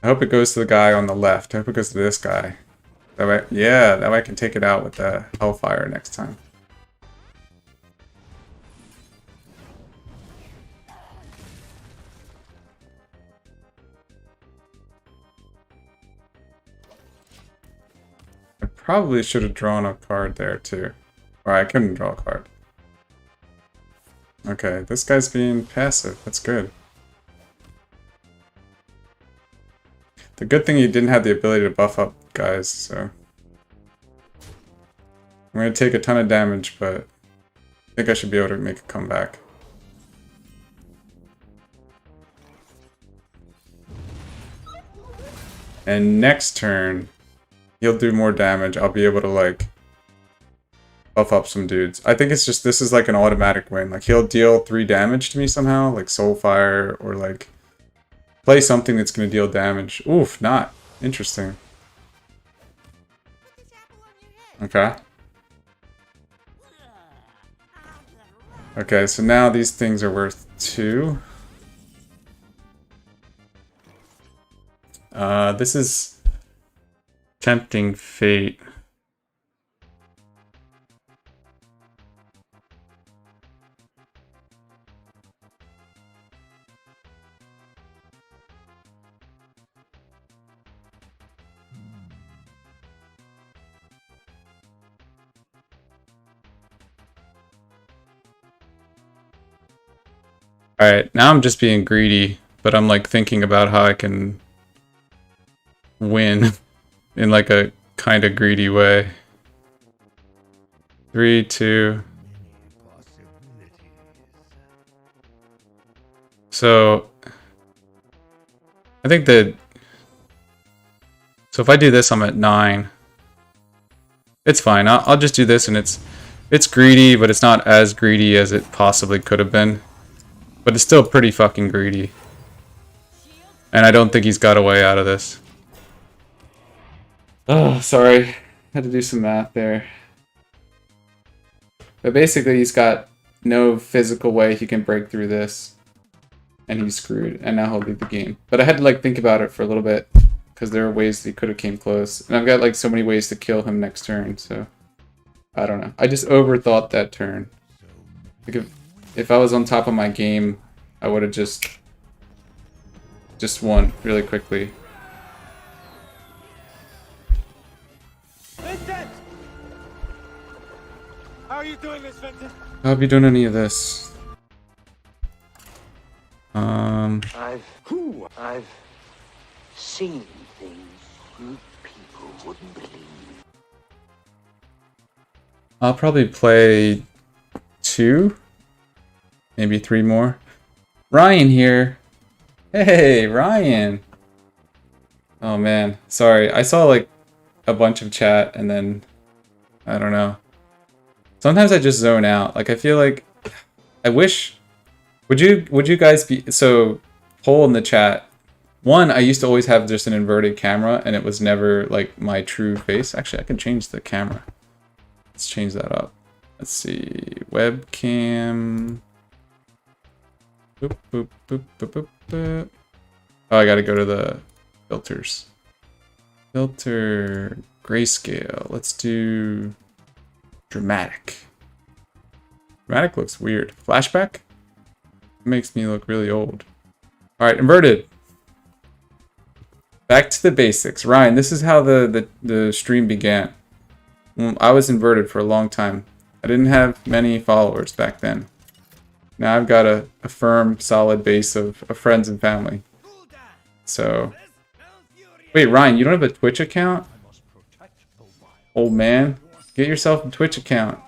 I hope it goes to the guy on the left. I hope it goes to this guy. That way, yeah, that way I can take it out with the Hellfire next time. I probably should have drawn a card there too. Or I couldn't draw a card. Okay, this guy's being passive. That's good. The good thing he didn't have the ability to buff up guys, so... I'm going to take a ton of damage, but I think I should be able to make a comeback. And next turn, he'll do more damage. I'll be able to, like, buff up some dudes. I think it's just, this is like an automatic win. Like, he'll deal 3 damage to me somehow, like Soulfire, or like... play something that's going to deal damage. Oof, not. Interesting. Okay, so now these things are worth 2. This is tempting fate. Alright, now I'm just being greedy, but I'm like thinking about how I can win in like a kind of greedy way. 3, 2. So I think that, so if I do this, I'm at 9. It's fine. I'll just do this, and it's greedy, but it's not as greedy as it possibly could have been. But it's still pretty fucking greedy. And I don't think he's got a way out of this. Oh, sorry. Had to do some math there. But basically, he's got no physical way he can break through this. And he's screwed. And now he'll leave the game. But I had to like think about it for a little bit. Because there are ways that he could have came close. And I've got like so many ways to kill him next turn. So, I don't know. I just overthought that turn. Like if I was on top of my game, I would have just won really quickly. Vincent! How are you doing this, Vincent? How are you doing any of this? I've seen things you people wouldn't believe. I'll probably play 2, maybe 3 more. Ryan here. Hey, Ryan. Oh man, sorry. I saw like a bunch of chat and then I don't know. Sometimes I just zone out. Like I feel like I wish. Would you guys be so? Poll in the chat. One, I used to always have just an inverted camera and it was never like my true face. Actually, I can change the camera. Let's change that up. Let's see. Webcam. Boop, boop, boop, boop, boop, boop. Oh, I gotta go to the filters. Filter grayscale. Let's do dramatic. Dramatic looks weird. Flashback? It makes me look really old. Alright, inverted. Back to the basics. Ryan, this is how the stream began. I was inverted for a long time. I didn't have many followers back then. Now I've got a firm, solid base of friends and family. So... Wait, Ryan, you don't have a Twitch account? Old man, get yourself a Twitch account.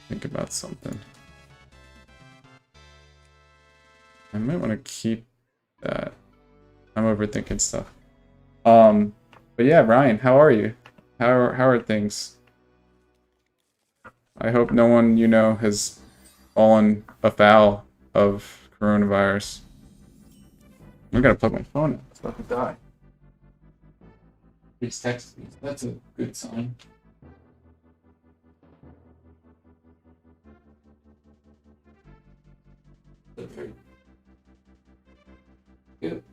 Think about something. I might want to keep that. I'm overthinking stuff. But yeah, Ryan, how are you? How are things? I hope no one you know has fallen afoul of coronavirus. I'm gonna plug my phone in so I can die. Please text me. That's a good sign. Okay. Good.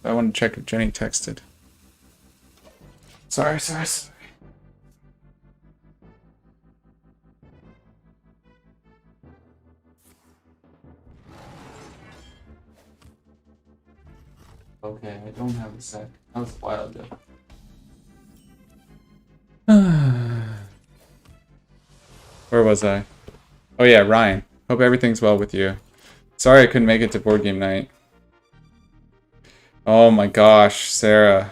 I want to check if Jenny texted. Sorry. Okay, I don't have a sec. That was a while ago. Where was I? Oh yeah, Ryan. Hope everything's well with you. Sorry I couldn't make it to board game night. Oh my gosh, Sarah.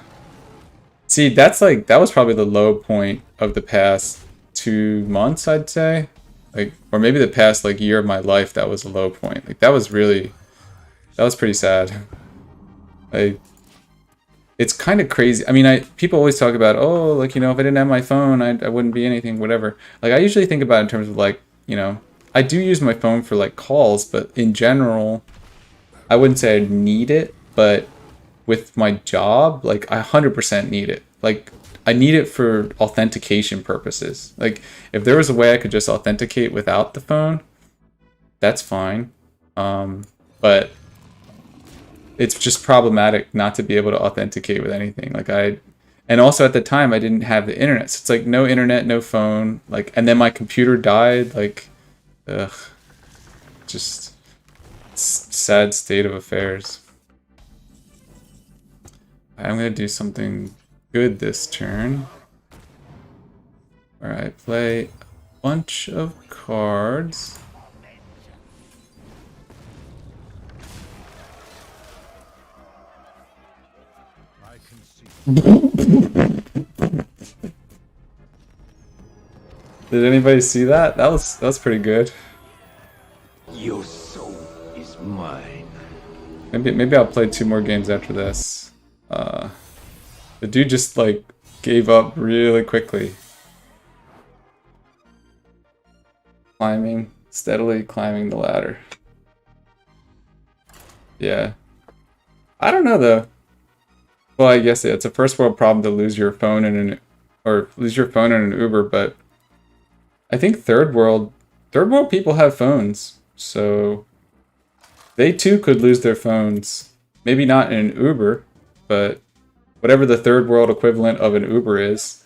See, that was probably the low point of the past 2 months, I'd say. Like, or maybe the past like year of my life, that was a low point. Like that was pretty sad. Like, it's kind of crazy. I mean, people always talk about, oh, like, you know, if I didn't have my phone, I wouldn't be anything, whatever. Like, I usually think about it in terms of, like, you know, I do use my phone for, like, calls, but in general, I wouldn't say I need it. but with my job, like I 100% need it. Like I need it for authentication purposes. Like if there was a way I could just authenticate without the phone, that's fine. But it's just problematic not to be able to authenticate with anything. And also at the time I didn't have the internet. So it's like no internet, no phone, like, and then my computer died, like, ugh, just sad state of affairs. I'm gonna do something good this turn. Alright, play a bunch of cards. Did anybody see that? That was pretty good. Your soul is mine. Maybe I'll play 2 more games after this. The dude just like gave up really quickly. Steadily climbing the ladder. Yeah. I don't know though. Well, I guess it's a first world problem to lose your phone in an Uber, but I think third world people have phones, so they too could lose their phones. Maybe not in an Uber, but whatever the third world equivalent of an Uber is.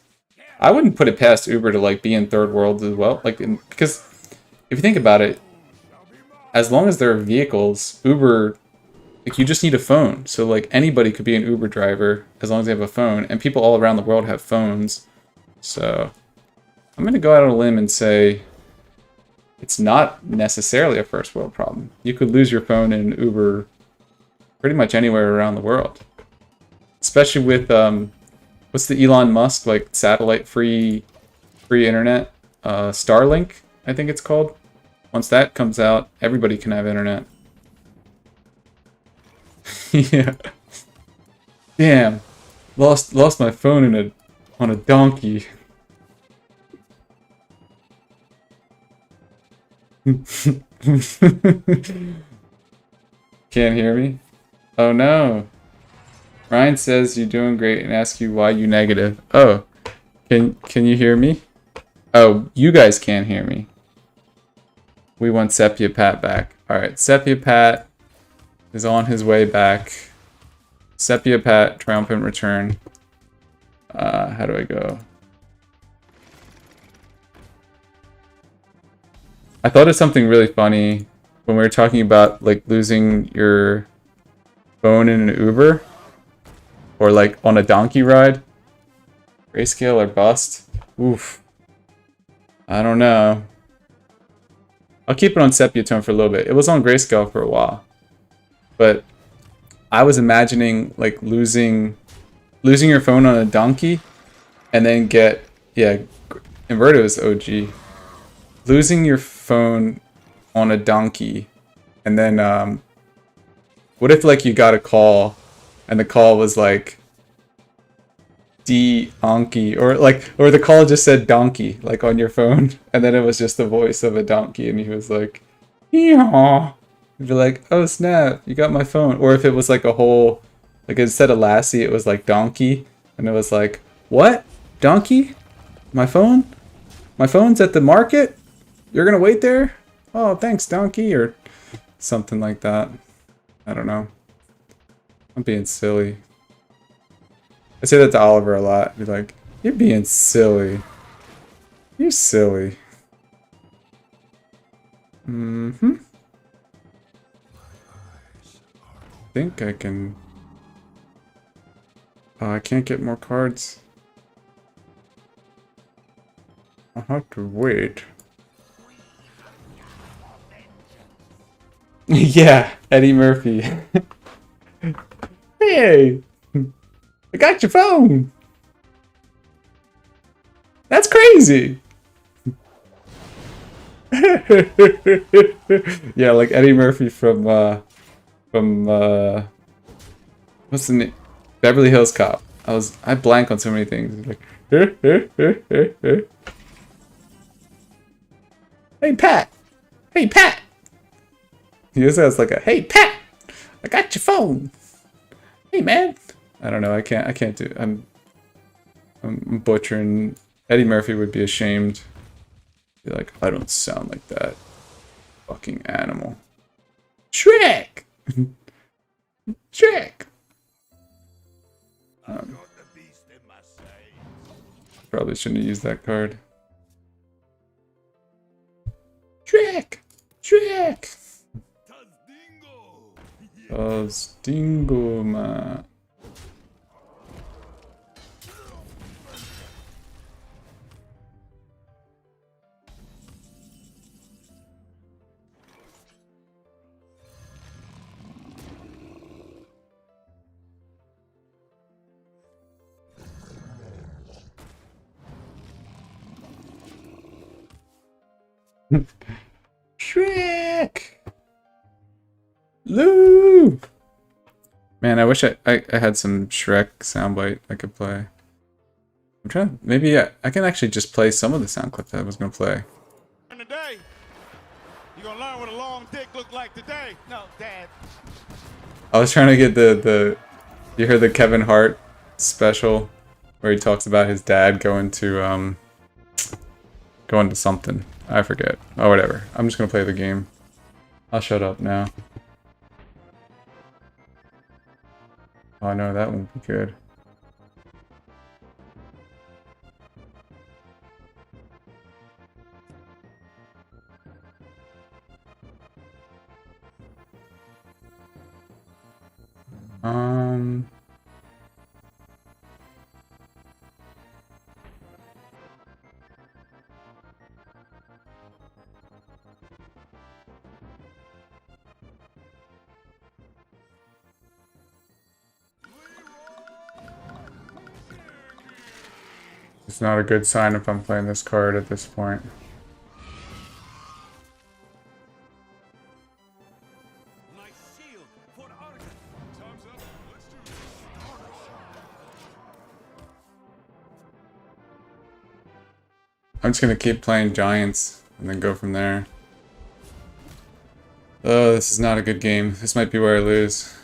I wouldn't put it past Uber to like be in third world as well, because if you think about it, as long as there are vehicles, Uber, like you just need a phone. So like anybody could be an Uber driver as long as they have a phone, and people all around the world have phones. So I'm gonna go out on a limb and say it's not necessarily a first world problem. You could lose your phone in an Uber pretty much anywhere around the world. Especially with what's the Elon Musk like satellite free internet? Starlink, I think it's called. Once that comes out, everybody can have internet. Yeah. Damn. Lost my phone on a donkey. Can't hear me? Oh no. Ryan says you're doing great and asks you why you negative. Oh. Can you hear me? Oh, you guys can't hear me. We want Sepia Pat back. Alright, Sepia Pat is on his way back. Sepia Pat, triumphant return. How do I go? I thought of something really funny when we were talking about like losing your phone in an Uber or like on a donkey ride. Grayscale or bust? Oof. I don't know. I'll keep it on sepia tone for a little bit. It was on grayscale for a while. But I was imagining like losing your phone on a donkey and then inverted was OG. Losing your phone on a donkey and then what if like you got a call and the call was like donkey or the call just said donkey like on your phone and then it was just the voice of a donkey and he was like yeah, you'd be like, oh snap, you got my phone. Or if it was like a whole, like instead of lassie it was like donkey and it was like, what, donkey, my phone's at the market, you're gonna wait there, oh thanks donkey, or something like that. I don't know, I'm being silly. I say that to Oliver a lot. He's like, you're being silly. You're silly. I think I can... I can't get more cards. I'll have to wait. Yeah, Eddie Murphy. Hey! I got your phone! That's crazy! Yeah, like Eddie Murphy from what's the name? Beverly Hills Cop. I blank on so many things. Like, hey Pat! Hey Pat! He also has like a, hey Pat! I got your phone! Hey man. I don't know. I can't do. I'm butchering. Eddie Murphy would be ashamed. Be like, I don't sound like that. Fucking animal. Shrek. Shrek. Probably shouldn't have used that card. Shrek! Shrek! Dingo, man. Shrek! Lou! Man, I wish I had some Shrek soundbite I could play. I'm trying. Maybe I can actually just play some of the sound clip that I was gonna play. Today, you gonna learn what a long dick look like today. No, Dad. I was trying to get the you heard the Kevin Hart special where he talks about his dad going to something. I forget. Oh, whatever. I'm just gonna play the game. I'll shut up now. Oh no, that won't be good. It's not a good sign if I'm playing this card at this point. I'm just gonna keep playing Giants and then go from there. Oh, this is not a good game. This might be where I lose.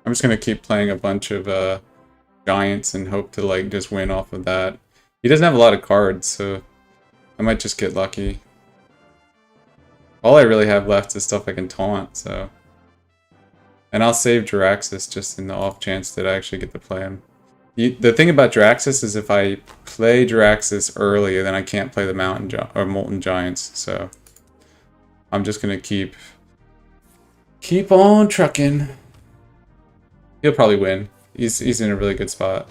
I'm just gonna keep playing a bunch of Giants and hope to like just win off of that. He doesn't have a lot of cards, so I might just get lucky. All I really have left is stuff I can taunt, so... And I'll save Jiraxis just in the off chance that I actually get to play him. The thing about Jiraxis is if I play Jiraxis early, then I can't play the Molten Giants, so... I'm just gonna keep on trucking. He'll probably win. He's in a really good spot.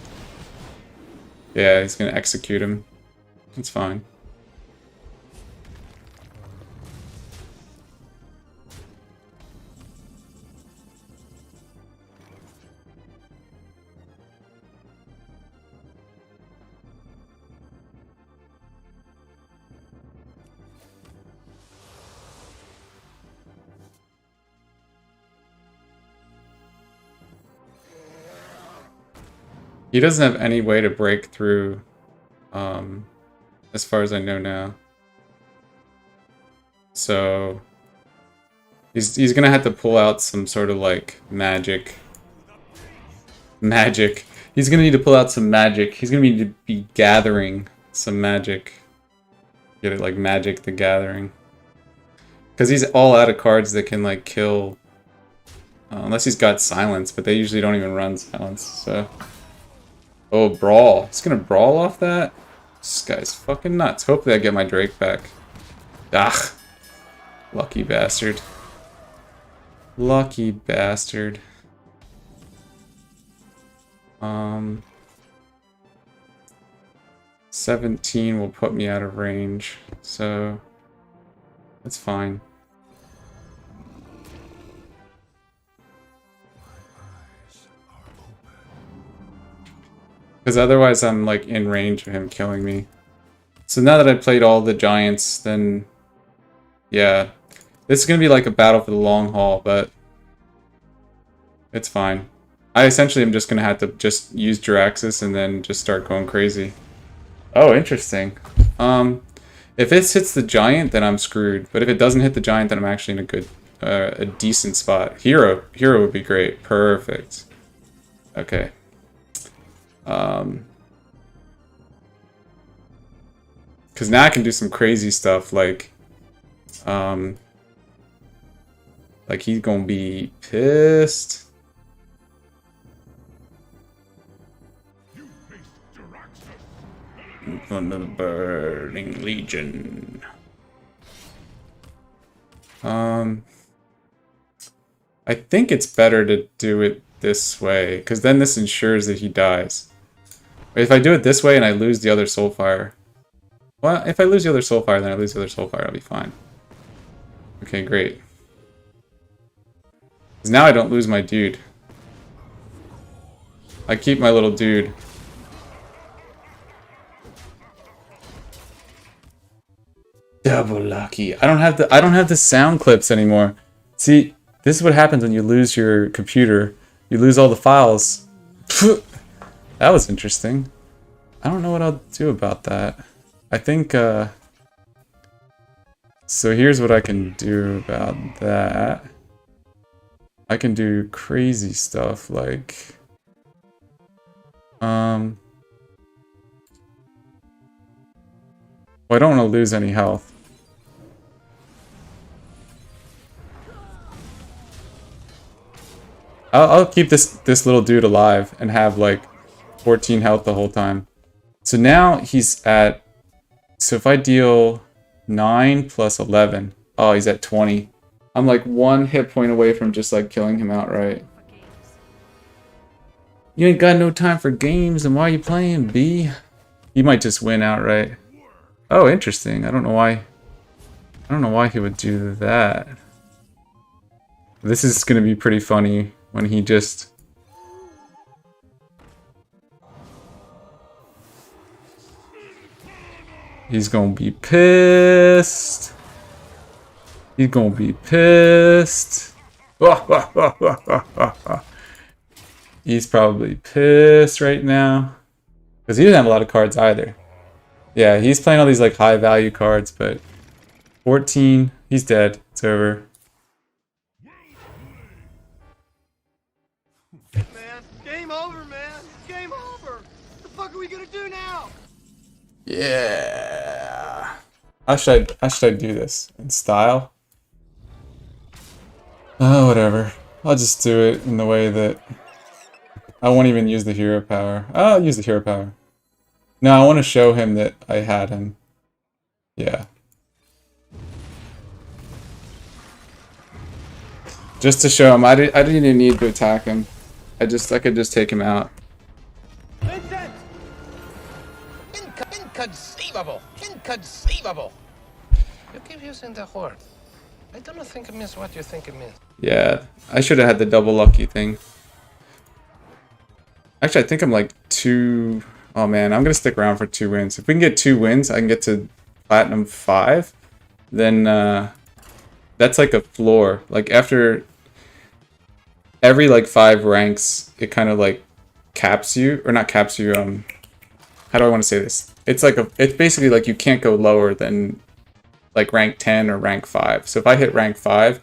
Yeah, he's gonna execute him. It's fine. He doesn't have any way to break through, as far as I know now. So he's gonna have to pull out some sort of like magic. He's gonna need to pull out some magic. He's gonna need to be gathering some magic. Get it like Magic the Gathering. Because he's all out of cards that can like kill. Unless he's got Silence, but they usually don't even run Silence, so. Oh, Brawl. He's gonna Brawl off that? This guy's fucking nuts. Hopefully I get my Drake back. Ah, lucky bastard. Lucky bastard. 17 will put me out of range, so that's fine. Because otherwise I'm like in range of him killing me. So now that I played all the giants, then yeah. This is going to be like a battle for the long haul, but it's fine. I essentially am just going to have to just use Jiraxis and then just start going crazy. Oh, interesting. If this hits the giant, then I'm screwed. But if it doesn't hit the giant, then I'm actually in a good, a decent spot. Hero would be great. Perfect. Okay. Because now I can do some crazy stuff like he's gonna be pissed. From the Burning Legion. I think it's better to do it this way, because then this ensures that he dies. If I do it this way and I lose the other Soulfire... Well, if I lose the other Soulfire, then I lose the other Soulfire, I'll be fine. Okay, great. Because now I don't lose my dude. I keep my little dude. Double lucky. I don't have the sound clips anymore. See, this is what happens when you lose your computer. You lose all the files. That was interesting. I don't know what I'll do about that. I think so here's what I can do about that. I can do crazy stuff like well, I don't want to lose any health. I'll keep this little dude alive and have like 14 health the whole time. So now he's at... So if I deal 9 plus 11... Oh, he's at 20. I'm like 1 hit point away from just like killing him outright. You ain't got no time for games, and why are you playing, B? He might just win outright. Oh, interesting. I don't know why he would do that. This is gonna be pretty funny when he just... He's gonna be pissed. He's gonna be pissed. He's probably pissed right now. Because he doesn't have a lot of cards either. Yeah, he's playing all these like high value cards, but 14, he's dead. It's over. Man, game over, man. Game over. What the fuck are we gonna do now? Yeah. How should I do this? In style? Oh, whatever. I'll just do it in the way that... I won't even use the hero power. I'll use the hero power. No, I want to show him that I had him. Yeah. Just to show him, I didn't even need to attack him. I could just take him out. Vincent! Inconceivable! Inconceivable! You keep using the word. I don't think it means what you think it means. Yeah, I should have had the double lucky thing. Actually, I think I'm like 2... Oh man, I'm gonna stick around for 2 wins. If we can get 2 wins, I can get to Platinum 5. Then that's like a floor. Like after every like 5 ranks, it kind of like caps you, or not caps you. How do I want to say this? It's like it's basically like you can't go lower than like rank 10 or rank 5. So if I hit rank 5,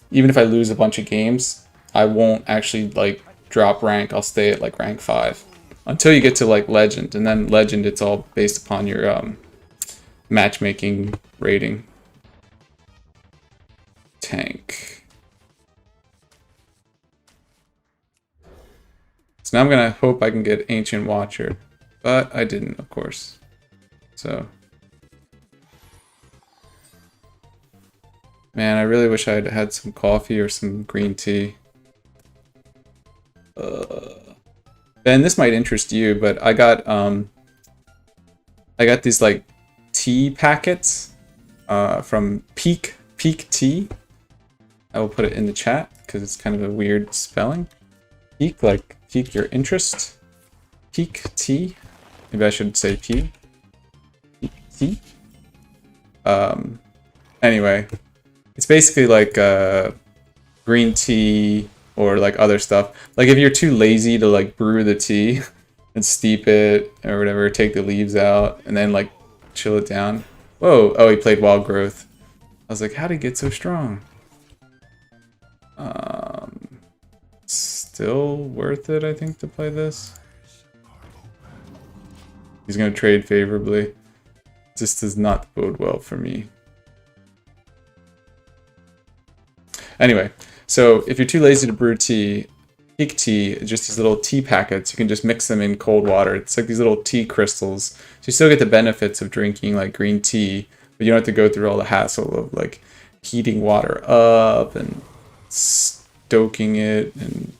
even if I lose a bunch of games, I won't actually like drop rank. I'll stay at like rank 5 until you get to like legend, and then legend it's all based upon your matchmaking rating. Tank. So now I'm gonna hope I can get Ancient Watcher, but I didn't, of course. So man, I really wish I had had some coffee or some green tea. Ben, this might interest you, but I got these like tea packets from Peak Tea. I will put it in the chat because it's kind of a weird spelling. Peak, like pique your interest. Peak T. Maybe I should say P. Peak T. Anyway, it's basically like green tea or like other stuff. Like if you're too lazy to like brew the tea and steep it or whatever, take the leaves out and then like chill it down. Whoa! Oh, he played Wild Growth. I was like, how did he get so strong? Still worth it, I think, to play this. He's gonna trade favorably. This does not bode well for me. Anyway, so if you're too lazy to brew tea, peak tea, just these little tea packets, you can just mix them in cold water. It's like these little tea crystals. So you still get the benefits of drinking like green tea, but you don't have to go through all the hassle of like heating water up and stoking it and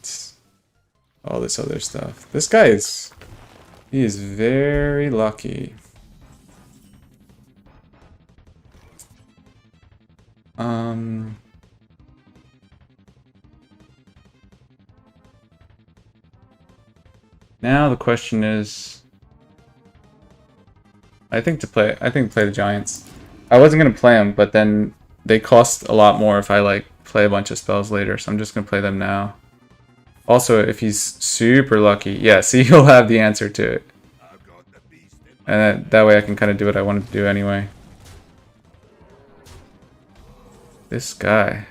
all this other stuff. This guy he is very lucky. Now the question is, I think play the Giants. I wasn't gonna play them, but then they cost a lot more if I like play a bunch of spells later, so I'm just gonna play them now. Also, if he's super lucky, yeah, see, he'll have the answer to it. And that way I can kind of do what I wanted to do anyway. This guy.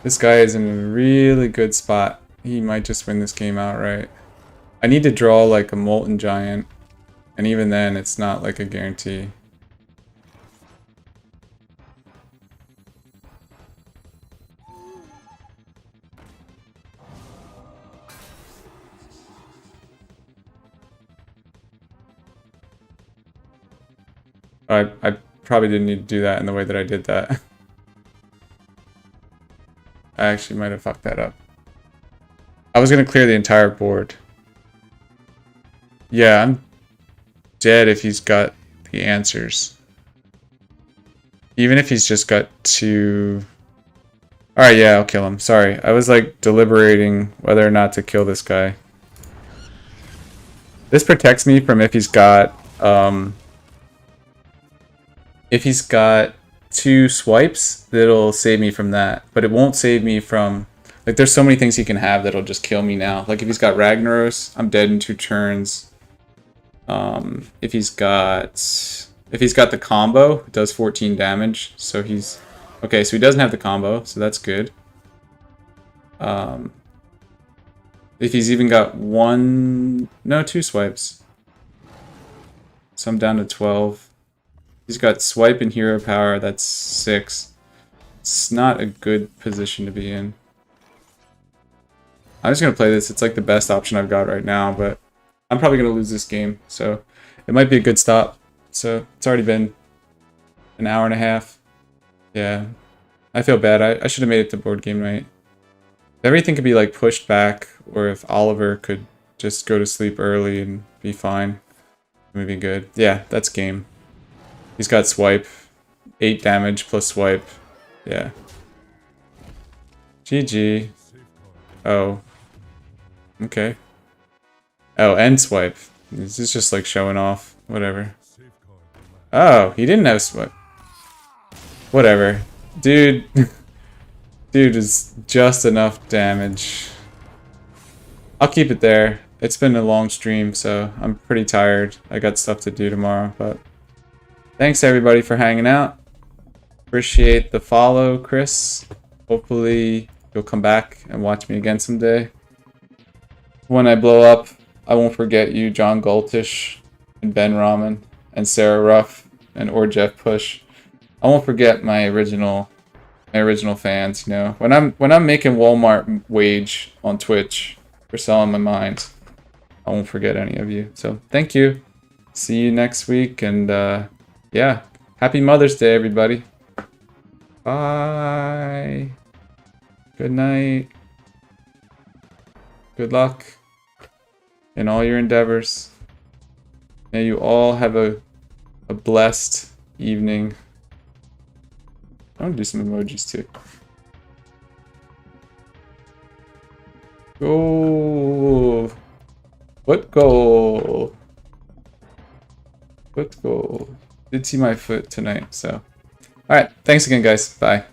This guy is in a really good spot. He might just win this game outright. I need to draw like a Molten Giant, and even then it's not like a guarantee. I probably didn't need to do that in the way that I did that. I actually might have fucked that up. I was gonna clear the entire board. Yeah, I'm dead if he's got the answers. Even if he's just got two... Alright, yeah, I'll kill him. Sorry, I was like deliberating whether or not to kill this guy. This protects me from if he's got two swipes, that'll save me from that. But it won't save me from... Like, there's so many things he can have that'll just kill me now. Like, if he's got Ragnaros, I'm dead in 2 turns. If he's got the combo, it does 14 damage. So he's... Okay, so he doesn't have the combo, so that's good. If he's even got 2 swipes. So I'm down to 12. He's got swipe and hero power, that's 6. It's not a good position to be in. I'm just going to play this. It's like the best option I've got right now, but I'm probably going to lose this game, so it might be a good stop. So it's already been an hour and a half. Yeah, I feel bad. I should have made it to board game night. If everything could be like pushed back, or if Oliver could just go to sleep early and be fine, it would be good. Yeah, that's game. He's got swipe. 8 damage plus swipe. Yeah. GG. Oh. Okay. Oh, and swipe. This is just like showing off. Whatever. Oh, he didn't have swipe. Whatever. Dude. Dude is just enough damage. I'll keep it there. It's been a long stream, so I'm pretty tired. I got stuff to do tomorrow, but... Thanks everybody for hanging out. Appreciate the follow, Chris. Hopefully you'll come back and watch me again someday. When I blow up, I won't forget you, John Goltish, and Ben Ramen, and Sarah Ruff, and or Jeff Push. I won't forget my original fans. You know, when I'm making Walmart wage on Twitch for selling my mines, I won't forget any of you. So thank you. See you next week, and yeah, happy Mother's Day, everybody. Bye. Good night. Good luck in all your endeavors. May you all have a blessed evening. I'm gonna do some emojis too. Goal. Foot goal. Foot goal. Did see my foot tonight, so. Alright, thanks again, guys. Bye.